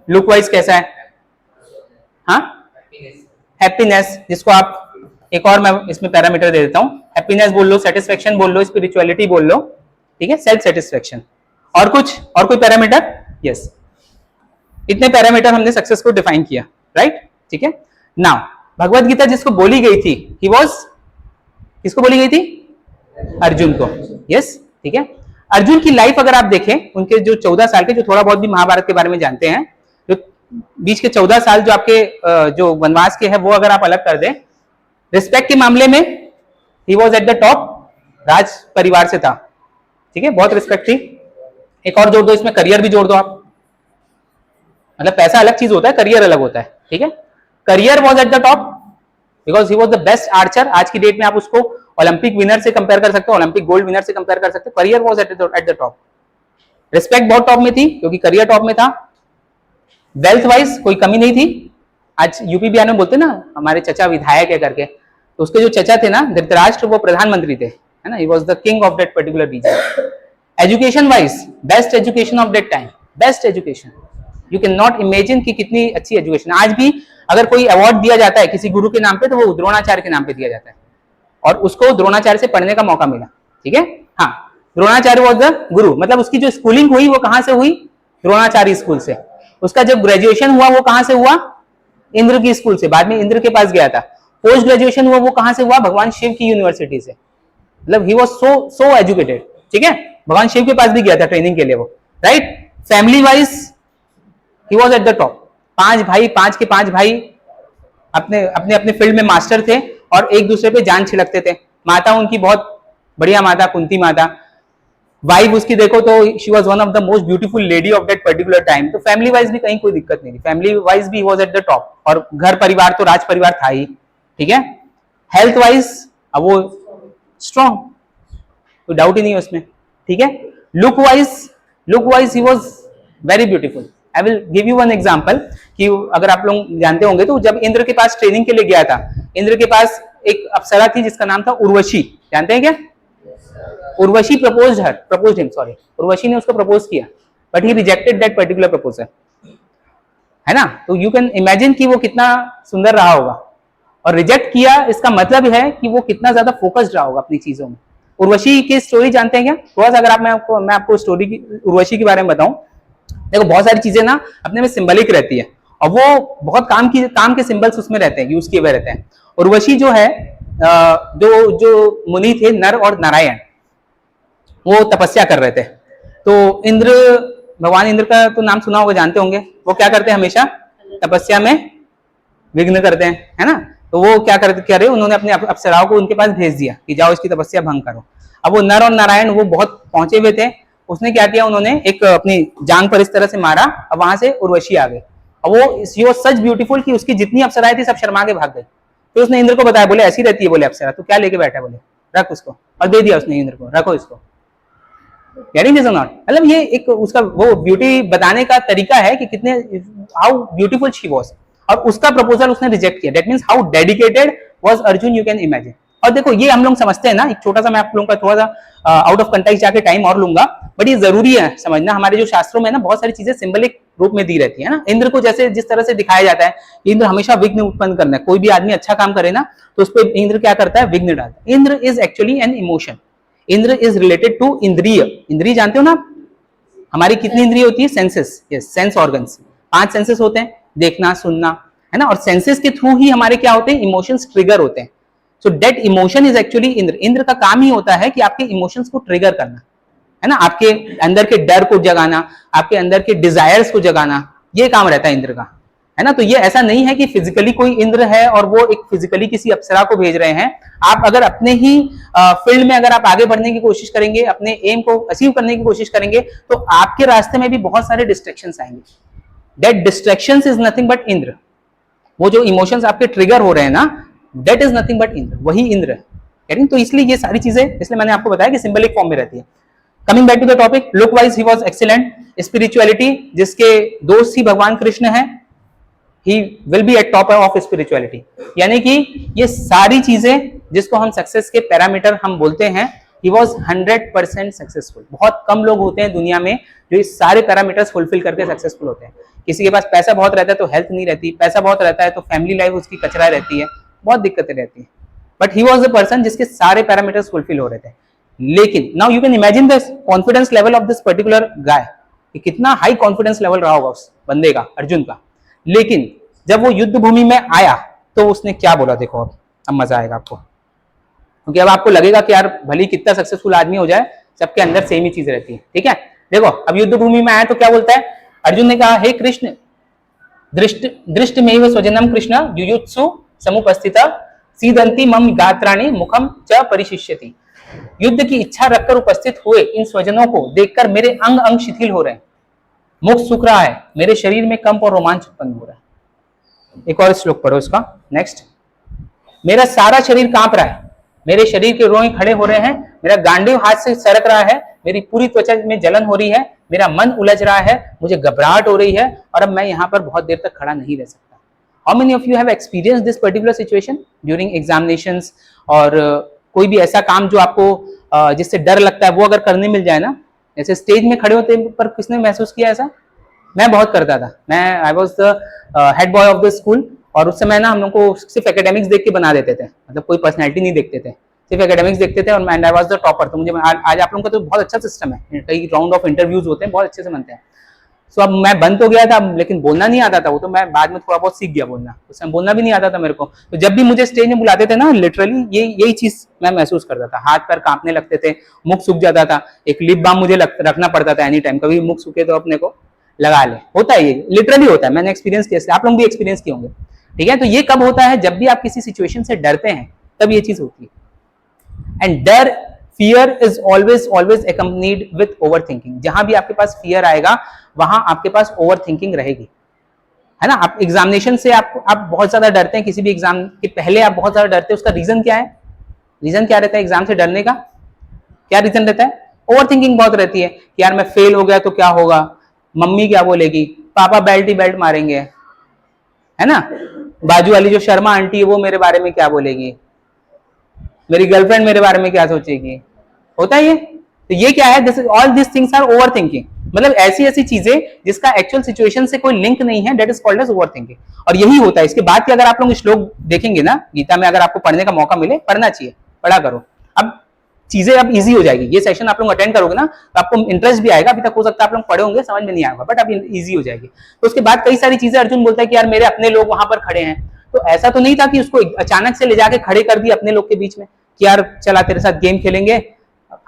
लुक वाइज कैसा है? हाँ, हैप्पीनेस, जिसको आप एक और मैं इसमें पैरामीटर दे देता हूं, हैप्पीनेस बोल लो, सेटिस्फेक्शन बोल लो, स्पिरिचुअलिटी बोल लो, ठीक है, सेल्फ सेटिस्फेक्शन। और कुछ और कोई पैरामीटर? यस, इतने पैरामीटर हमने सक्सेस को डिफाइन किया, राइट, ठीक है। नाउ भगवत गीता जिसको बोली गई थी, ही वाज, किसको बोली गई थी? अर्जुन को, यस, ठीक है। अर्जुन की लाइफ अगर आप देखें, उनके जो 14 साल के, जो थोड़ा बहुत भी महाभारत के बारे में जानते हैं, जो बीच के 14 साल जो आपके जो वनवास के हैं, वो अगर आप अलग कर दें, रिस्पेक्ट के मामले में ही वॉज एट द टॉप, राज परिवार से था, ठीक है, बहुत रिस्पेक्ट थी। एक और जोड़ दो इसमें, करियर भी जोड़ दो आप, मतलब पैसा अलग चीज होता है, करियर अलग होता है, ठीक है। Career was at the top because he was the best Archer. आज की डेट में आप उसको ओलंपिक विनर से कंपेयर कर सकते हो, ओलंपिक गोल्ड विनर से कंपेयर कर सकते हो। Career was at the top, respect बहुत टॉप में थी क्योंकि करियर टॉप में था। वेल्थ वाइज कोई कमी नहीं थी। आज यूपी बिहार में बोलते ना हमारे चचा विधायक है करके, तो उसके जो चचा थे ना धृतराष्ट्र, वो प्रधानमंत्री थे, है ना, he was the king of that particular region. Education wise best education of that time, best education, you can not imagine कि कितनी अच्छी एजुकेशन। आज भी अगर कोई अवार्ड दिया जाता है किसी गुरु के नाम पे, तो वो द्रोणाचार्य के नाम पे दिया जाता है, और उसको द्रोणाचार्य से पढ़ने का मौका मिला, ठीक है। हाँ, द्रोणाचार्य वॉज द गुरु, मतलब उसकी जो स्कूलिंग हुई वो कहां से हुई? द्रोणाचार्य स्कूल से। उसका जब ग्रेजुएशन हुआ वो कहां से हुआ? इंद्र की स्कूल से, बाद में इंद्र के पास गया था। पोस्ट ग्रेजुएशन हुआ वो कहां से हुआ? भगवान शिव की यूनिवर्सिटी से। मतलब ही वाज सो एजुकेटेड, ठीक है। भगवान शिव के पास भी गया था ट्रेनिंग के लिए वो, right. Family wise he was at the top. 5 भाई, 5 के 5 भाई अपने अपने अपने फील्ड में मास्टर थे और एक दूसरे पे जान छिड़कते थे। माता उनकी बहुत बढ़िया माता, कुंती माता। वाइफ उसकी देखो तो she was one of the most beautiful lady of that particular time. तो फैमिली वाइज भी कहीं कोई दिक्कत नहीं थी, फैमिली वाइज भी वाज एट द टॉप। और घर परिवार तो राज परिवार था ही, ठीक है। हेल्थ वाइज अब वो स्ट्रॉन्ग, कोई डाउट ही नहीं है उसमें, ठीक है। Look wise he was very beautiful. I will give you one example कि अगर आप लोग जानते होंगे तो जब इंद्र के पास ट्रेनिंग के लिए गया था, इंद्र के पास एक अप्सरा थी जिसका नाम था उर्वशी, जानते हैं क्या? Urvashi proposed him, sorry, Urvashi ने उसको प्रपोज किया, but he rejected that particular proposal, है ना। तो यू कैन इमेजिन कि वो कितना सुंदर रहा होगा। और रिजेक्ट किया इसका मतलब है कि वो कितना ज्यादा फोकस्ड रहा होगा अपनी चीजों में। उर्वशी की स्टोरी जानते हैं क्या? थोड़ा सा अगर आप मैं आपको स्टोरी की उर्वशी के बारे में बताऊं। देखो बहुत सारी चीजें ना अपने में सिंबलिक रहती है और वो बहुत काम के सिंबल्स उसमें रहते हैं, यूज किए हुए रहते हैं। उर्वशी जो है जो मुनि थे नर और नारायण, वो तपस्या कर रहे थे। तो इंद्र, भगवान इंद्र का तो नाम सुना होगा, जानते होंगे। वो क्या करते हैं? हमेशा तपस्या में विघ्न करते हैं, है ना। तो वो क्या करे, उन्होंने अपने अप्सराओं को उनके पास भेज दिया कि जाओ इसकी तपस्या भंग करो। अब वो नर और नारायण वो बहुत पहुंचे हुए थे। उसने क्या किया, उन्होंने एक अपनी जांग पर इस तरह से मारा, अब वहां से उर्वशी आ गई। अब वो सच ब्यूटीफुल कि उसकी जितनी अप्सराएं थी सब शर्मा के भाग गई। तो उसने इंद्र को बताया, बोले ऐसी रहती है, बोले अप्सरा तो क्या लेके बैठा है, बोले रख उसको, और दे दिया उसने इंद्र को, रखो इसको। मतलब ये एक उसका वो ब्यूटी बताने का तरीका है कि कितने हाउ ब्यूटीफुल शी वाज। और उसका प्रपोजल उसने रिजेक्ट किया। That means how dedicated was Arjun, you can imagine. और देखो ये हम लोग समझते हैं ना, एक छोटा सा मैं आप लोगों का थोड़ा सा आउट ऑफ कंटेक्स्ट जाके टाइम और लूंगा, बट ये जरूरी है समझना। हमारे जो शास्त्रों में ना बहुत सारी चीजें सिंबलिक रूप में दी रहती है ना। इंद्र को जैसे जिस तरह से दिखाया जाता है, इंद्र हमेशा विघ्न उत्पन्न करना है। कोई भी आदमी अच्छा काम करे ना तो उस पर इंद्र क्या करता है? विघ्न डालता है। Indra is actually an emotion. Indra is related to इंद्रिय। इंद्रिय जानते हो ना, हमारी कितनी इंद्रिय होती है? Senses, yes, sense organs. 5 senses होते हैं, देखना, सुनना, है ना। और सेंसेस के थ्रू ही हमारे क्या होते हैं? इमोशंस ट्रिगर होते हैं। So that emotion is actually Indra. Indra का काम ही होता है कि आपके इमोशंस को ट्रिगर करना, है ना, आपके अंदर के डर को जगाना, आपके अंदर के डिजायर्स को जगाना, ये काम रहता है इंद्र का, है ना। तो ये ऐसा नहीं है कि फिजिकली कोई इंद्र है और वो एक फिजिकली किसी अप्सरा को भेज रहे हैं। आप अगर अपने ही फील्ड में अगर आप आगे बढ़ने की कोशिश करेंगे, अपने एम को अचीव करने की कोशिश करेंगे, तो आपके रास्ते में भी बहुत सारे डिस्ट्रैक्शंस आएंगे। That distractions is nothing but Indra. वो जो इमोशंस आपके ट्रिगर हो रहे हैं ना, that is nothing but Indra, वही इंद्र है। तो इसलिए ये सारी चीजें, इसलिए मैंने आपको बताया कि सिंबलिक फॉर्म में रहती है। Coming back to the topic, look wise he was excellent. Spirituality, जिसके दोस्त ही भगवान कृष्ण है, he will be at top of spirituality। यानी कि ये सारी चीजें जिसको हम सक्सेस के पैरामीटर हम बोलते हैं, ही वॉज 100% सक्सेसफुल। बहुत कम लोग होते हैं दुनिया में जो इस सारे पैरामीटर्स फुलफिल करके सक्सेसफुल होते हैं। किसी के पास पैसा बहुत रहता है तो हेल्थ नहीं रहती, पैसा बहुत रहता है तो फैमिली लाइफ उसकी कचरा रहती है, बहुत दिक्कतें रहती हैं। But he was the person जिसके सारे पैरामीटर्स फुलफिल हो रहे थे। लेकिन now you can imagine this confidence level of this particular guy, कितना हाई कॉन्फिडेंस लेवल रहा होगा उस बंदे का, अर्जुन का। लेकिन जब वो युद्ध भूमि में आया तो उसने क्या बोला, देखो अब मजा आएगा आपको, क्योंकि अब आपको लगेगा कि यार भली कितना सक्सेसफुल आदमी हो जाए, सबके अंदर सेम ही चीज रहती है। ठीक है, देखो अब युद्ध भूमि में आया तो क्या बोलता है, अर्जुन ने कहा, हे कृष्ण, दृष्ट में स्वजनम कृष्ण युयुत्सु समुपस्थित सीदंती मम गात्राणि मुखम च परिशिष्यति। युद्ध की इच्छा रखकर उपस्थित हुए इन स्वजनों को देखकर मेरे अंग अंग शिथिल हो रहे हैं, मुख सूख रहा है, मेरे शरीर में कंप और रोमांच उत्पन्न हो रहा है। एक और श्लोक पढ़ो इसका, नेक्स्ट। मेरा सारा शरीर कांप रहा है, मेरे शरीर के रोए खड़े हो रहे हैं, मेरा गांडीव हाथ से सरक रहा है, मेरी पूरी त्वचा में जलन हो रही है, मेरा मन उलझ रहा है, मुझे घबराहट हो रही है और अब मैं यहाँ पर बहुत देर तक खड़ा नहीं रह सकता। How many of you have experienced this particular situation during examinations? और कोई भी ऐसा काम जो आपको जिससे डर लगता है वो अगर करने मिल जाए ना, जैसे स्टेज में खड़े होते पर किसने महसूस किया ऐसा? मैं बहुत करता था। मैं I was the head boy of the school और उस समय ना हम लोग को सिर्फ एकेडमिक्स देख के बना देते थे, मतलब कोई पर्सनैलिटी नहीं देखते थे, सिर्फ एकेडमिक्स देखते थे। और मैं आई वॉज द टॉपर। तो मुझे आज आप लोगों का तो बहुत अच्छा सिस्टम है, कई राउंड ऑफ इंटरव्यूज होते हैं, बहुत अच्छे से बनते हैं। सो अब मैं बन तो गया था, लेकिन बोलना नहीं आता था। वो तो मैं बाद में थोड़ा बहुत सीख गया बोलना, उस समय बोलना भी नहीं आता था मेरे को। तो जब भी मुझे स्टेज में बुलाते थे ना, लिटरली यही चीज मैं महसूस करता था, हाथ पैर कांपने लगते थे, मुख सूख जाता था, एक लिप बाम मुझे रखना पड़ता था एनी टाइम, कभी मुख सूखे तो अपने को लगा ले। होता है, ये लिटरली होता है, मैंने एक्सपीरियंस किया, आप लोग भी एक्सपीरियंस किए होंगे। ठीक है, तो ये कब होता है, जब भी आप किसी सिचुएशन से डरते हैं तब ये चीज होती है। एंड डर, fear is always accompanied with over thinking. जहां भी आपके पास फियर आएगा वहां आपके पास ओवर थिंकिंग रहेगी, है ना। आप एग्जामिनेशन से आप बहुत ज्यादा डरते हैं, किसी भी एग्जाम के पहले आप बहुत ज्यादा डरते हैं, उसका रीजन क्या है? रीजन क्या रहता है एग्जाम से डरने का? क्या रीजन रहता है? ओवर थिंकिंग बहुत रहती है कि यार मैं फेल हो गया तो क्या होगा, मम्मी क्या बोलेगी, पापा बेल्ट ही बेल्ट मारेंगे, है ना, बाजू वाली जो शर्मा आंटी है वो मेरे बारे में क्या बोलेगी, मेरी गर्लफ्रेंड मेरे बारे में क्या सोचेगी, होता है ये। तो ये क्या है, this all this things are over thinking, मतलब ऐसी चीजें जिसका एक्चुअल सिचुएशन से कोई लिंक नहीं है, that is called as over thinking. और यही होता है। इसके बाद के अगर आप लोग श्लोक देखेंगे ना गीता में, अगर आपको पढ़ने का मौका मिले, पढ़ना चाहिए, पढ़ा करो। अब चीजें अब इजी हो जाएगी, ये सेशन आप लोग अटेंड करोगे ना तो आपको इंटरेस्ट भी आएगा। अभी तक हो सकता है आप लोग पढ़े होंगे, समझ में नहीं आएगा, बट अब इजी हो जाएगी। तो उसके बाद कई सारी चीजें अर्जुन बोलता है कि यार मेरे अपने लोग वहां पर खड़े हैं। तो ऐसा तो नहीं था कि उसको अचानक से ले जाके खड़े कर दिए अपने लोग के बीच में कि यार चला तेरे साथ गेम खेलेंगे,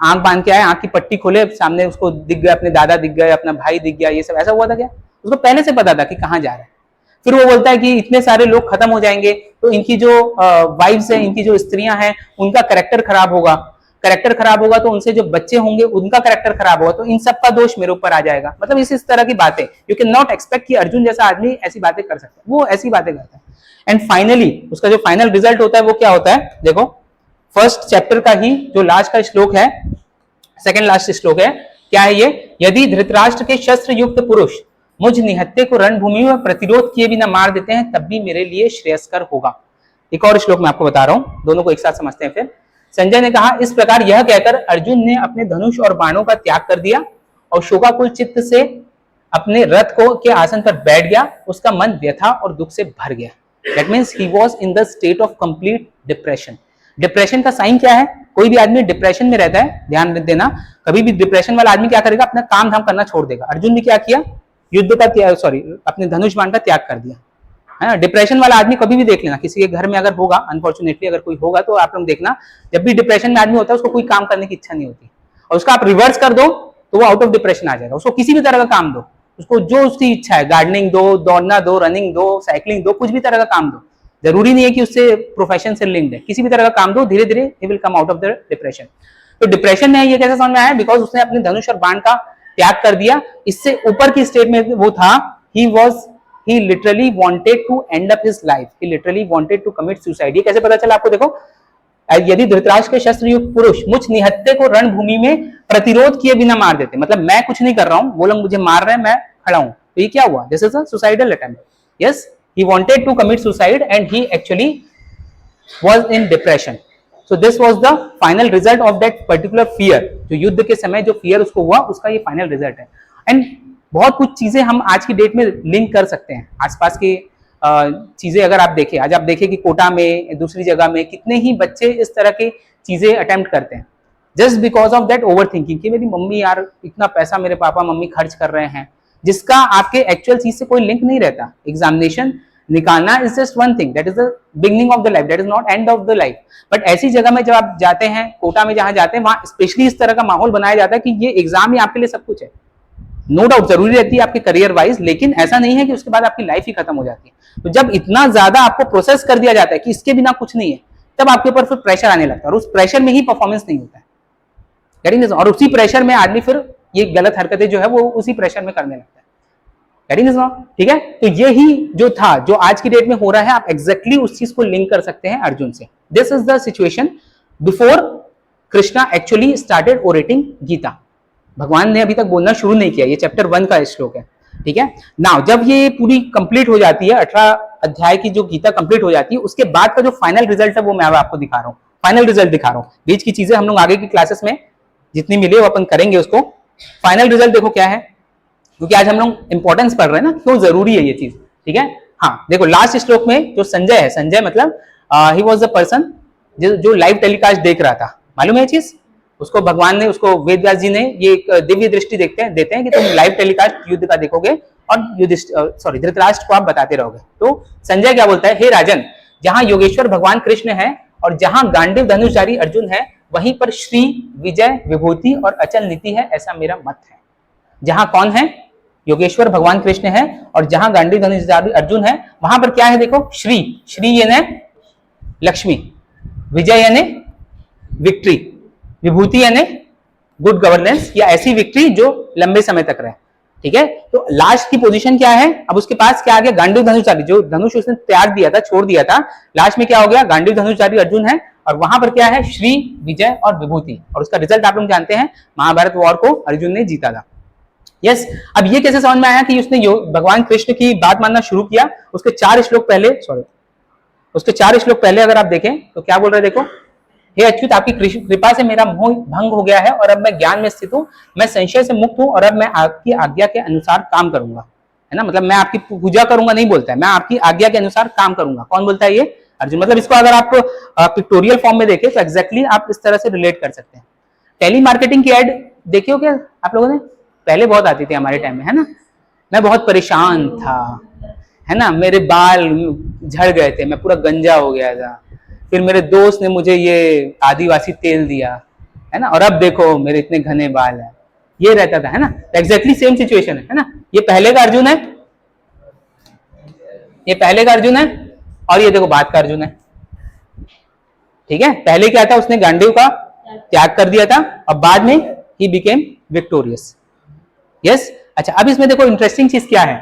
आंख बांध के आए, आंख की पट्टी खोले, सामने उसको दिख गए, अपने दादा दिख गए, अपना भाई दिख गया, ये सब ऐसा हुआ था क्या? उसको पहले से पता था कि कहाँ जा रहा है। फिर वो बोलता है कि इतने सारे लोग खत्म हो जाएंगे तो इनकी जो वाइफ्स हैं, इनकी जो स्त्रियां हैं, उनका कैरेक्टर खराब होगा, कैरेक्टर खराब होगा तो उनसे जो बच्चे होंगे उनका कैरेक्टर खराब होगा, तो इन सब का दोष मेरे ऊपर आ जाएगा। मतलब इस तरह की बातें, यू कैन नॉट एक्सपेक्ट कि अर्जुन जैसा आदमी ऐसी बातें कर सकता है, वो ऐसी बातें करता है। एंड फाइनली उसका जो फाइनल रिजल्ट होता है वो क्या होता है, देखो फर्स्ट चैप्टर का ही जो लास्ट का श्लोक है, सेकंड लास्ट श्लोक है, क्या है ये, यदि धृतराष्ट्र के शस्त्र युक्त पुरुष मुझ निहत्ते को रणभूमि में प्रतिरोध किए बिना मार देते हैं तब भी मेरे लिए श्रेयस्कर होगा। एक और श्लोक मैं आपको बता रहा हूं, दोनों को एक साथ समझते हैं। फिर संजय ने कहा, इस प्रकार यह कहकर अर्जुन ने अपने धनुष और बाणों का त्याग कर दिया और शोकाकुल चित्त से अपने रथ को के आसन पर बैठ गया। उसका मन व्यथा और दुख से भर गया। That means he was in the state of complete depression. Depression का साइन क्या है? कोई भी आदमी डिप्रेशन में रहता है, ध्यान देना, कभी भी डिप्रेशन वाला आदमी क्या करेगा, अपना काम धाम करना छोड़ देगा। अर्जुन ने क्या किया, युद्ध का त्याग, सॉरी अपने धनुष बाण का त्याग कर दिया, है ना। डिप्रेशन वाला आदमी कभी भी देख लेना, किसी के घर में अगर होगा, अनफॉर्चुनेटली अगर कोई होगा तो आप लोग देखना, जब भी डिप्रेशन में आदमी होता है उसको कोई काम करने की इच्छा नहीं होती, और उसका आप रिवर्स कर दो तो वो आउट ऑफ डिप्रेशन आ जाएगा। उसको किसी भी तरह का काम दो, उसको जो उसकी इच्छा है, गार्डनिंग दो, दौड़ना दो, रनिंग दो, साइकिलिंग दो, कुछ भी तरह का काम दो, जरूरी नहीं है कि उससे प्रोफेशन से लिंक्ड है, किसी भी तरह का काम दो, धीरे धीरे he will come out of the depression. तो डिप्रेशन में ये कैसे समझ में आया, बिकॉज उसने अपने धनुष और बाण का त्याग कर दिया। इससे ऊपर की स्टेट में वो था, he literally wanted to end up his life, he literally wanted to commit suicide। ये कैसे पता चला आपको, देखो, यदि धृतराष्ट्र के शस्त्र युक्त पुरुष मुझ निहत्ते को रणभूमि में प्रतिरोध किए बिना मार देते, मतलब मैं कुछ नहीं कर रहा हूं, वो लोग मुझे मार रहे हैं, मैं खड़ा हूं, तो ये क्या हुआ, this is a suicidal attempt. Yes, he wanted to commit suicide and he actually was in depression। So this was the final result of that particular fear, जो युद्ध के समय जो फियर उसको हुआ, उसका ये फाइनल रिजल्ट है। एंड बहुत कुछ चीजें हम आज की डेट में लिंक कर सकते हैं, आसपास की चीजें अगर आप देखें, आज आप देखें कि कोटा में, दूसरी जगह में कितने ही बच्चे इस तरह की चीजें अटेम्प्ट करते हैं, just because of that over thinking कि मेरी मम्मी यार इतना पैसा मेरे पापा मम्मी खर्च कर रहे हैं, जिसका आपके एक्चुअल चीज से कोई लिंक नहीं रहता। एग्जामिनेशन निकालना is just one thing, that is the beginning of the life, that is not end of the life. But ऐसी जगह में जब आप जाते हैं, कोटा में जहां जाते हैं, वहां स्पेशली इस तरह का माहौल बनाया जाता है कि ये एग्जाम ही आपके लिए सब कुछ है। नो डाउट जरूरी रहती है आपके करियर वाइज, लेकिन ऐसा नहीं है कि उसके बाद आपकी लाइफ ही खत्म हो जाती है। तो जब इतना ज्यादा आपको प्रोसेस कर दिया जाता है कि इसके बिना कुछ नहीं है, तब आपके ऊपर फिर प्रेशर आने लगता है, और उस प्रेशर में ही परफॉर्मेंस नहीं होता है। और उसी प्रेशर में आदमी फिर ये गलत हरकतें जो है वो उसी प्रेशर में करने लगता है। ठीक है, तो ये ही जो था, जो आज की डेट में हो रहा है, आप एग्जैक्टली उस चीज को लिंक कर सकते हैं अर्जुन से। This is the situation before Krishna actually started orating Gita. भगवान ने अभी तक बोलना शुरू नहीं किया, ये चैप्टर 1 का श्लोक है। ठीक है, नाउ जब ये पूरी कंप्लीट हो जाती है, 18 अध्याय की जो गीता कंप्लीट हो जाती है, उसके बाद का जो फाइनल रिजल्ट है वो मैं आपको दिखा रहा हूँ, फाइनल रिजल्ट दिखा रहा हूँ। बीच की चीजें हम लोग आगे की क्लासेस में जितनी मिले वो अपन करेंगे उसको। फाइनल रिजल्ट देखो क्या है, क्योंकि आज हम लोग इंपॉर्टेंस पढ़ रहे हैं ना, क्यों जरूरी है ये चीज। ठीक है, हाँ देखो लास्ट श्लोक में जो संजय है, संजय मतलब ही वॉज द पर्सन जो लाइव टेलीकास्ट देख रहा था, मालूम है ये चीज। उसको भगवान ने, उसको वेद व्यास जी ने ये एक दिव्य दृष्टि देते हैं कि तुम लाइव टेलीकास्ट युद्ध का देखोगे और धृतराष्ट्र को आप बताते रहोगे। तो संजय क्या बोलता है, हे राजन, जहां योगेश्वर भगवान कृष्ण है और जहां गांडीव धनुषधारी अर्जुन है, वहीं पर श्री, विजय, विभूति और अचल नीति है, ऐसा मेरा मत है। जहां कौन है, योगेश्वर भगवान कृष्ण है, और जहां गांडीव धनुषधारी अर्जुन है, वहां पर क्या है देखो, श्री, श्री यानी लक्ष्मी, विजय यानी विक्ट्री, विभूति यानी गुड गवर्नेंस या ऐसी विक्ट्री जो लंबे समय तक रहे। ठीक है, तो लास्ट की पोजीशन क्या है, अब उसके पास क्या आ गया, गांडीव धनुषधारी, जो धनुष उसने त्याग दिया था, छोड़ दिया था, लास्ट में क्या हो गया, गांडीव धनुषधारी अर्जुन है, और वहां पर क्या है, श्री, विजय और विभूति। और उसका रिजल्ट आप लोग जानते हैं, महाभारत वॉर को अर्जुन ने जीता था। यस, अब ये कैसे समझ में आया कि उसने भगवान कृष्ण की बात मानना शुरू किया। उसके 4 श्लोक पहले अगर आप देखें तो क्या बोल रहे हैं, देखो, हे अच्युत, आपकी कृपा से मेरा मोह भंग हो गया है और अब मैं ज्ञान में स्थित हूँ, मैं संशय से मुक्त हूँ, और अब मैं आपकी आज्ञा के अनुसार काम करूंगा। है ना, मतलब मैं आपकी पूजा करूंगा नहीं बोलता है, मैं आपकी आज्ञा के अनुसार काम करूंगा। कौन बोलता है, ये अर्जुन। मतलब इसको अगर आप पिक्टोरियल फॉर्म में देखें तो एग्जैक्टली आप इस तरह से रिलेट कर सकते हैं। टेली मार्केटिंग की एड देखी हो क्या आप लोगों ने, पहले बहुत आती थी हमारे टाइम में, है ना। मैं बहुत परेशान था, है ना, मेरे बाल झड़ गए थे, मैं पूरा गंजा हो गया था, फिर मेरे दोस्त ने मुझे ये आदिवासी तेल दिया, है ना, और अब देखो मेरे इतने घने बाल हैं। ये रहता था, है ना। एग्जैक्टली सेम सिचुएशन है ना। ये पहले का अर्जुन है, ये पहले का अर्जुन है, और ये देखो बाद का अर्जुन है। ठीक है, पहले क्या था, उसने गांडीव का त्याग कर दिया था, और बाद में ही बिकेम विक्टोरियस। यस, अच्छा, अब इसमें देखो इंटरेस्टिंग चीज क्या है,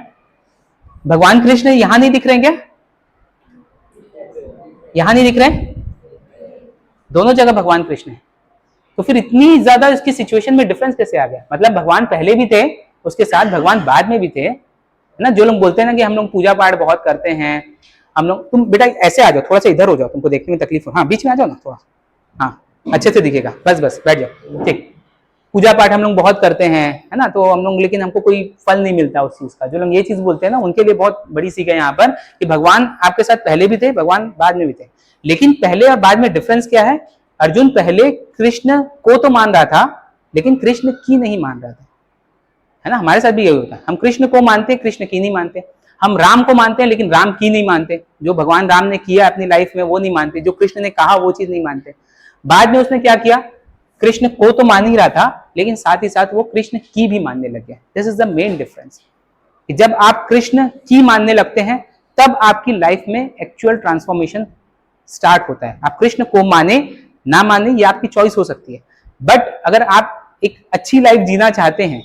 भगवान कृष्ण यहां नहीं दिख रहे हैं क्या, यहां नहीं दिख रहे हैं, दोनों जगह भगवान कृष्ण है। तो फिर इतनी ज्यादा इसकी सिचुएशन में डिफरेंस कैसे आ गया, मतलब भगवान पहले भी थे, उसके साथ भगवान बाद में भी थे, है ना। जो लोग बोलते हैं ना कि हम लोग पूजा पाठ बहुत करते हैं, हम लोग, तुम बेटा ऐसे आ जाओ, थोड़ा सा इधर हो जाओ, तुमको देखने में तकलीफ हो, हाँ बीच में आ जाओ ना थोड़ा, हाँ अच्छे से दिखेगा, बस बस बैठ जाओ। ठीक, पूजा पाठ हम लोग बहुत करते हैं, है ना, तो हम लोग, लेकिन हमको कोई फल नहीं मिलता उस चीज का। जो लोग ये चीज बोलते हैं ना, उनके लिए बहुत बड़ी सीख है यहाँ पर कि भगवान आपके साथ पहले भी थे, भगवान बाद में भी थे, लेकिन पहले और बाद में डिफरेंस क्या है। अर्जुन पहले कृष्ण को तो मान रहा था, लेकिन कृष्ण की नहीं मान रहा था, है ना। हमारे साथ भी यही होता है, हम कृष्ण को मानते, कृष्ण की नहीं मानते। हम राम को मानते हैं, लेकिन राम की नहीं मानते। जो भगवान राम ने किया अपनी लाइफ में वो नहीं मानते, जो कृष्ण ने कहा वो चीज नहीं मानते। बाद में उसने क्या किया, कृष्ण को तो मान ही रहा था, लेकिन साथ ही साथ वो कृष्ण की भी मानने लगे। This is the main difference. जब आप कृष्ण की मानने लगते हैं, तब आपकी लाइफ में एक्चुअल ट्रांसफॉर्मेशन स्टार्ट होता है। आप कृष्ण को माने ना माने, ये आपकी चॉइस हो सकती है, बट अगर आप एक अच्छी लाइफ जीना चाहते हैं,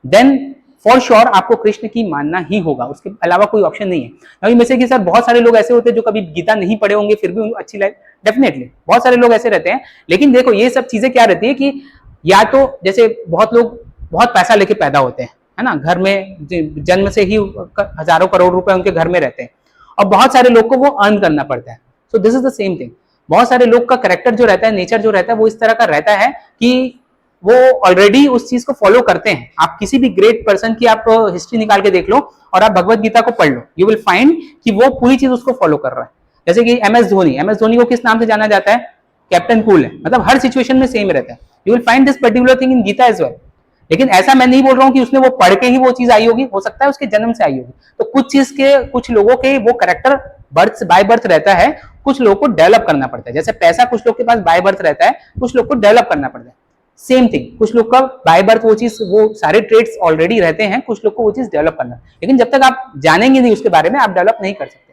देन फॉर श्योर आपको कृष्ण की मानना ही होगा, उसके अलावा कोई ऑप्शन नहीं है। अभी में से कि सर बहुत सारे लोग ऐसे होते हैं जो कभी गीता नहीं पढ़े होंगे, फिर भी अच्छी लाइफ, डेफिनेटली बहुत सारे लोग ऐसे रहते हैं। लेकिन देखो ये सब चीजें क्या रहती है कि या तो जैसे बहुत लोग बहुत पैसा लेके पैदा होते हैं, है ना, घर में जन्म से ही हजारों करोड़ रुपए उनके घर में रहते हैं, और बहुत सारे लोग को वो अर्न करना पड़ता है। So this is the same thing. बहुत सारे लोग का करेक्टर जो रहता है, नेचर जो रहता है, वो इस तरह का रहता है कि वो ऑलरेडी उस चीज को फॉलो करते हैं। आप किसी भी ग्रेट पर्सन की आप हिस्ट्री निकाल के देख लो और आप भगवत गीता को पढ़ लो, यू विल फाइंड कि वो पूरी चीज उसको फॉलो कर रहा है। जैसे कि एम एस धोनी को किस नाम से जाना जाता है? कैप्टन कूल है, मतलब हर सिचुएशन में सेम रहता है। You will find this particular thing in Gita as well. लेकिन ऐसा मैं नहीं बोल रहा हूँ कि उसने वो पढ़ के ही वो चीज आई होगी, हो सकता है उसके जन्म से आई होगी। तो कुछ चीज के, कुछ लोगों के वो करेक्टर बर्थ बाय बर्थ रहता है, कुछ लोगों को डेवलप करना पड़ता है। जैसे पैसा कुछ लोग के पास बाय बर्थ रहता है, कुछ लोग को डेवलप करना पड़ता है। सेम थिंग, कुछ लोग का बाय बर्थ वो चीज, वो सारे ट्रेड्स ऑलरेडी रहते हैं, कुछ लोग को वो चीज डेवलप करना। लेकिन जब तक आप जानेंगे नहीं उसके बारे में, आप डेवलप नहीं कर सकते।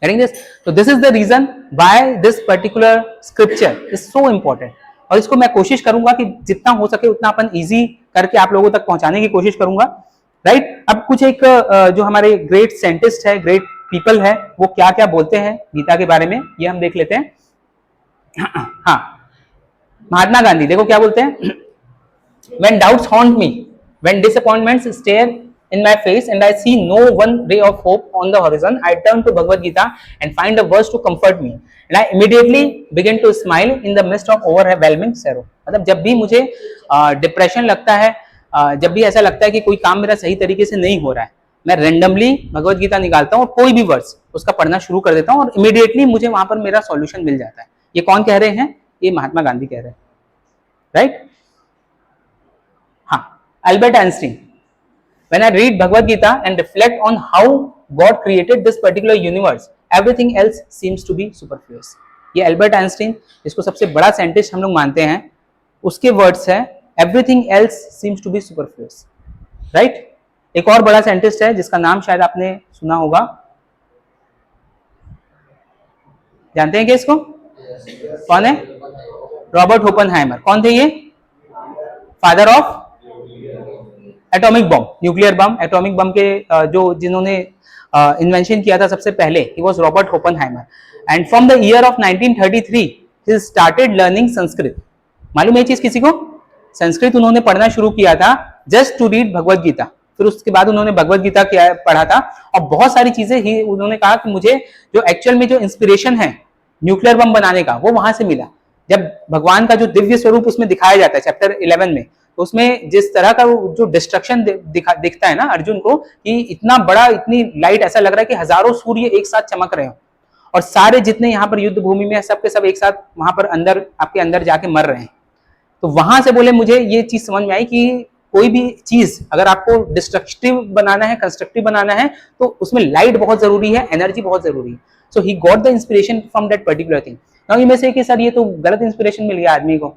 Getting this? So this is the reason why this particular scripture is so important. और इसको मैं कोशिश करूंगा कि जितना हो सके उतना अपन इजी करके आप लोगों तक पहुंचाने की कोशिश करूंगा, राइट? अब कुछ एक जो हमारे ग्रेट साइंटिस्ट है, ग्रेट पीपल है, वो क्या क्या बोलते हैं गीता के बारे में, ये हम देख लेते हैं। हाँ, महात्मा गांधी देखो क्या बोलते हैं। When doubts haunt me, when disappointments stare in my face and I see no one ray of hope on the horizon, I turn to Bhagavad Gita and find a verse to comfort me and I immediately begin to smile in the midst of overwhelming sorrow. मतलब जब भी मुझे डिप्रेशन लगता है, जब भी ऐसा लगता है कि कोई काम मेरा सही तरीके से नहीं हो रहा है, मैं रैंडमली भगवत गीता निकालता हूँ और कोई भी वर्स उसका पढ़ना शुरू कर देता हूँ और इमीडिएटली मुझे वहां पर मेरा सॉल्यूशन मिल जाता है। ये कौन कह रहे हैं? ये महात्मा गांधी कह रहे हैं, राइट? हाँ, Albert Einstein, when I read Bhagavad Gita and reflect on how God created this particular universe, everything else seems to be superfluous. ये अल्बर्ट आइंस्टीन, जिसको सबसे बड़ा साइंटिस्ट हम लोग मानते हैं, उसके वर्ड्स है everything else seems to be superfluous, right? एक और बड़ा साइंटिस्ट है जिसका नाम शायद आपने सुना होगा, जानते हैं क्या इसको? कौन है? Robert Oppenheimer. कौन थे ये? Father of atomic bomb, nuclear bomb, atomic bomb के जो जिन्होंने इन्वेंशन किया था सबसे पहले, he was Robert Oppenheimer. And from the year of 1933 he started learning Sanskrit. मालूम है चीज किसी को? संस्कृत उन्होंने पढ़ना शुरू किया था just to read Bhagavad Gita. फिर उसके बाद उन्होंने भगवत गीता किया, पढ़ा था और बहुत सारी चीजें ही उन्होंने कहा कि मुझे जो एक्चुअल में जो इंस्पिरेशन है न्यूक्लियर बम बनाने का, वो वहां से मिला। जब भगवान का जो दिव्य स्वरूप उसमें दिखाया जाता है चैप्टर 11 में, तो उसमें जिस तरह का जो डिस्ट्रक्शन दिखता है ना अर्जुन को, कि इतना बड़ा, इतनी लाइट, ऐसा लग रहा है कि हजारों सूर्य एक साथ चमक रहे हो और सारे जितने यहाँ पर युद्ध भूमि में सब के सब एक साथ वहां पर अंदर, आपके अंदर जाके मर रहे हैं। तो वहां से बोले मुझे ये चीज समझ में आई कि कोई भी चीज अगर आपको डिस्ट्रक्टिव बनाना है, कंस्ट्रक्टिव बनाना है, तो उसमें लाइट बहुत जरूरी है, एनर्जी बहुत जरूरी है। So he got the inspiration from that particular thing. Now में से कि सर ये तो गलत इंस्पिरेशन मिल गया आदमी को,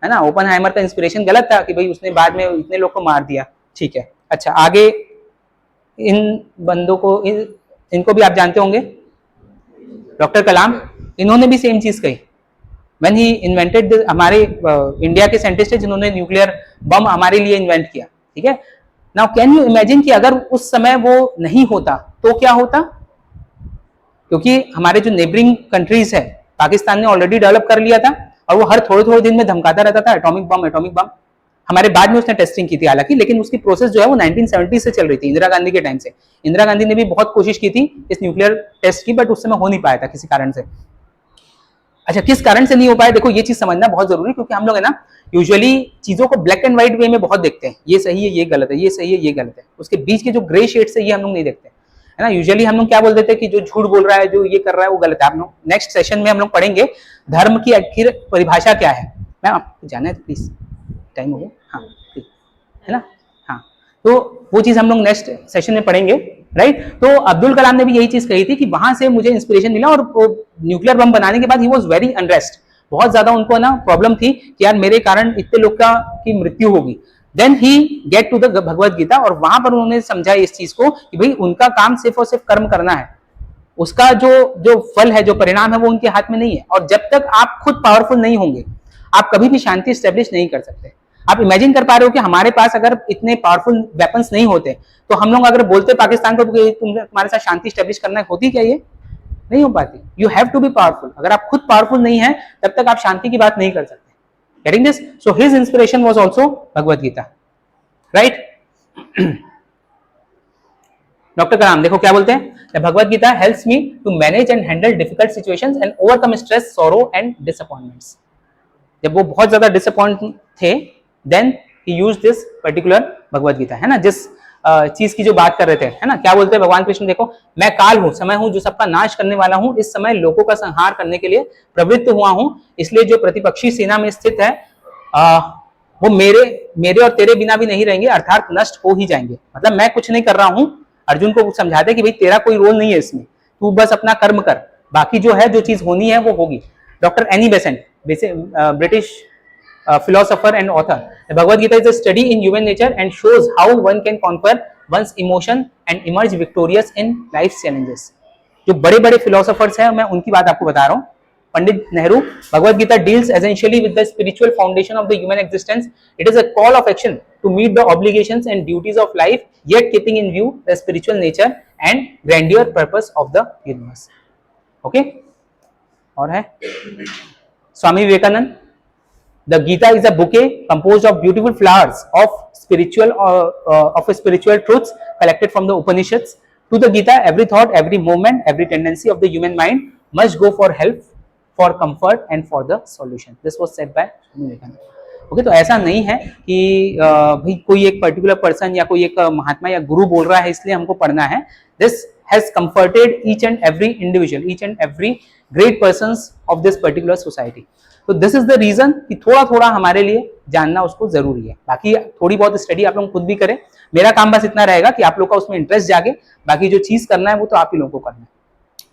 है ना? ओपेनहाइमर का इंस्पिरेशन गलत था कि भाई उसने बाद में इतने लोग को मार दिया, ठीक है। अच्छा, आगे इन बंदों को, इनको भी आप जानते होंगे, डॉक्टर कलाम, इन्होंने भी सेम चीज कही। When he invented this, हमारे इंडिया के साइंटिस्ट है जिन्होंने न्यूक्लियर बम हमारे लिए इन्वेंट किया, ठीक है। नाउ कैन यू इमेजिन कि अगर उस समय वो नहीं होता तो क्या होता? क्योंकि हमारे जो नेबरिंग कंट्रीज है, पाकिस्तान ने ऑलरेडी डेवलप कर लिया था और वो हर थोड़े थोड़े दिन में धमकाता रहता था एटॉमिक बम, एटॉमिक बम। हमारे बाद में उसने टेस्टिंग की थी हालांकि, लेकिन उसकी प्रोसेस जो है वो 1970 से चल रही थी, इंदिरा गांधी के टाइम से। इंदिरा गांधी ने भी बहुत कोशिश की थी इस न्यूक्लियर टेस्ट की, बट उस समय हो नहीं पाया था किसी कारण से। अच्छा, किस कारण से नहीं हो पाया? देखो ये चीज समझना बहुत जरूरी है, क्योंकि हम लोग है ना यूजुअली चीजों को ब्लैक एंड व्हाइट वे में बहुत देखते हैं, ये सही है, ये गलत है, ये सही है, ये गलत है। उसके बीच के जो ग्रे शेड्स है ये हम लोग नहीं देखते, है ना। यूजुअली हम लोग क्या बोल देते हैं कि जो झूठ बोल रहा है, जो ये कर रहा है, वो गलत है। हम लोग नेक्स्ट सेशन में हम लोग पढ़ेंगे धर्म की आखिर परिभाषा क्या है। मैम आपको जाना है तो प्लीज, टाइम हो गया, हाँ है ना, हाँ। तो वो चीज हम लोग नेक्स्ट सेशन में पढ़ेंगे, राइट। तो अब्दुल कलाम ने भी यही चीज कही थी कि वहां से मुझे इंस्पिरेशन मिला और न्यूक्लियर बम बनाने के बाद ही वाज वेरी अनरेस्ट, बहुत ज्यादा उनको ना प्रॉब्लम थी कि यार मेरे कारण इतने लोग की मृत्यु होगी। Then he get to the Bhagavad Gita और वहां पर उन्होंने समझा इस चीज को कि भाई उनका काम सिर्फ और सिर्फ कर्म करना है, उसका जो फल है, जो परिणाम है, वो उनके हाथ में नहीं है। और जब तक आप खुद पावरफुल नहीं होंगे, आप कभी भी शांति स्टेब्लिश नहीं कर सकते। आप इमेजिन कर पा रहे हो कि हमारे पास अगर इतने पावरफुल वेपन्स नहीं होते तो हम लोग अगर बोलते पाकिस्तान को तुम्हारे साथ शांति स्टेब्लिश करना है, होती क्या? ये नहीं हो पाती। You have to be powerful. अगर आप खुद पावरफुल नहीं है तब तक आप शांति की बात नहीं कर सकते। Getting this? So his inspiration was also Bhagavad Gita, right. Doctor Kalam देखो क्या बोलते हैं, Bhagavad Gita helps me to manage and handle difficult situations and overcome stress, sorrow and disappointments. जब वो बहुत ज्यादा डिसअपॉइंट थे, then he used this particular Bhagavad Gita, है ना, जिस चीज की जो बात कर रहे थे, है ना, क्या बोलते हैं भगवान कृष्ण, देखो मैं काल हूं, समय हूं, जो सबका नाश करने वाला हूं, इस समय लोगों का संहार करने के लिए प्रवृत्त हुआ हूं, इसलिए जो प्रतिपक्षी सेना में स्थित है वो मेरे और तेरे बिना भी नहीं रहेंगे, अर्थात नष्ट हो ही जाएंगे। मतलब मैं कुछ नहीं कर रहा हूं, अर्जुन को समझाते कि भाई तेरा कोई रोल नहीं है इसमें, तू बस अपना कर्म कर, बाकी जो है, जो चीज होनी है वो होगी। Doctor Annie Besant, British philosopher and author. The Bhagavad Gita is a study in human nature and shows how one can conquer one's emotion and emerge victorious in life's challenges. जो बड़े बड़े philosophers हैं, मैं उनकी बात आपको बता रहा हूँ। Pandit Nehru, Bhagavad Gita deals essentially with the spiritual foundation of the human existence. It is a call of action to meet the obligations and duties of life, yet keeping in view the spiritual nature and grandeur purpose of the universe. Okay? और है Swami Vivekananda, The Gita is a bouquet composed of beautiful flowers of spiritual truths collected from the Upanishads. To the Gita, every thought, every moment, every tendency of the human mind must go for help, for comfort, and for the solution. This was said by Swami Vivekananda. Okay, तो ऐसा नहीं है कि भाई कोई एक पर्टिकुलर पर्सन या कोई एक महात्मा या गुरु बोल रहा है इसलिए हमको पढ़ना है। This has comforted each and every individual, each and every great persons of this particular society. तो दिस इज द रीजन कि थोड़ा थोड़ा हमारे लिए जानना उसको जरूरी है। बाकी थोड़ी बहुत स्टडी आप लोग खुद भी करें, मेरा काम बस इतना रहेगा कि आप लोग का उसमें इंटरेस्ट जागे, बाकी जो चीज करना है वो तो आप ही लोगों को करना है।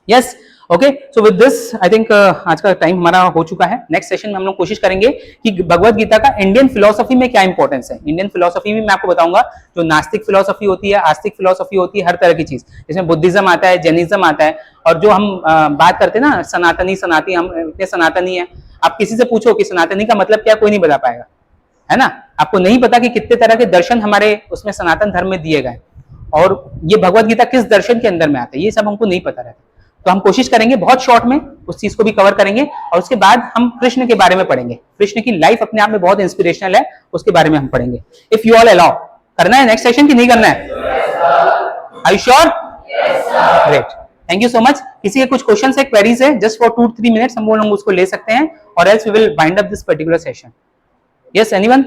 Yes, okay, so with this I think आज का टाइम हमारा हो चुका है। नेक्स्ट सेशन में हम लोग कोशिश करेंगे कि भगवत गीता का इंडियन फिलोसफी में क्या इंपॉर्टेंस है। इंडियन फिलोसफी में मैं आपको बताऊंगा, जो नास्तिक फिलोसफी होती है, आस्तिक फिलोसफी होती है, हर तरह की चीज, जिसमें बुद्धिज्म आता है, जैनिज्म आता है, और जो हम बात करते हैं ना सनातनी, हम इतने सनातनी है, आप किसी से पूछो कि सनातनी का मतलब क्या, कोई नहीं बता पाएगा, है ना। आपको नहीं पता कि कितने तरह के दर्शन हमारे उसमें सनातन धर्म में दिए गए, और ये भगवत गीता किस दर्शन के अंदर में आता है, ये सब हमको नहीं पता रहता। तो हम कोशिश करेंगे बहुत शॉर्ट में उस चीज को भी कवर करेंगे, और उसके बाद हम कृष्ण के बारे में पढ़ेंगे। कृष्ण की लाइफ अपने आप में बहुत इंस्पिरेशनल है, उसके बारे में हम पढ़ेंगे। इफ यू ऑल अलाउ, करना है नेक्स्ट सेशन की नहीं करना है? Are you sure? Great, thank you so much. किसी के कुछ क्वेश्चन है, क्वेरीज है, जस्ट फॉर 2-3 मिनट्स हम वो लोग उसको ले सकते हैं, और else we will bind up this particular session. Yes, anyone?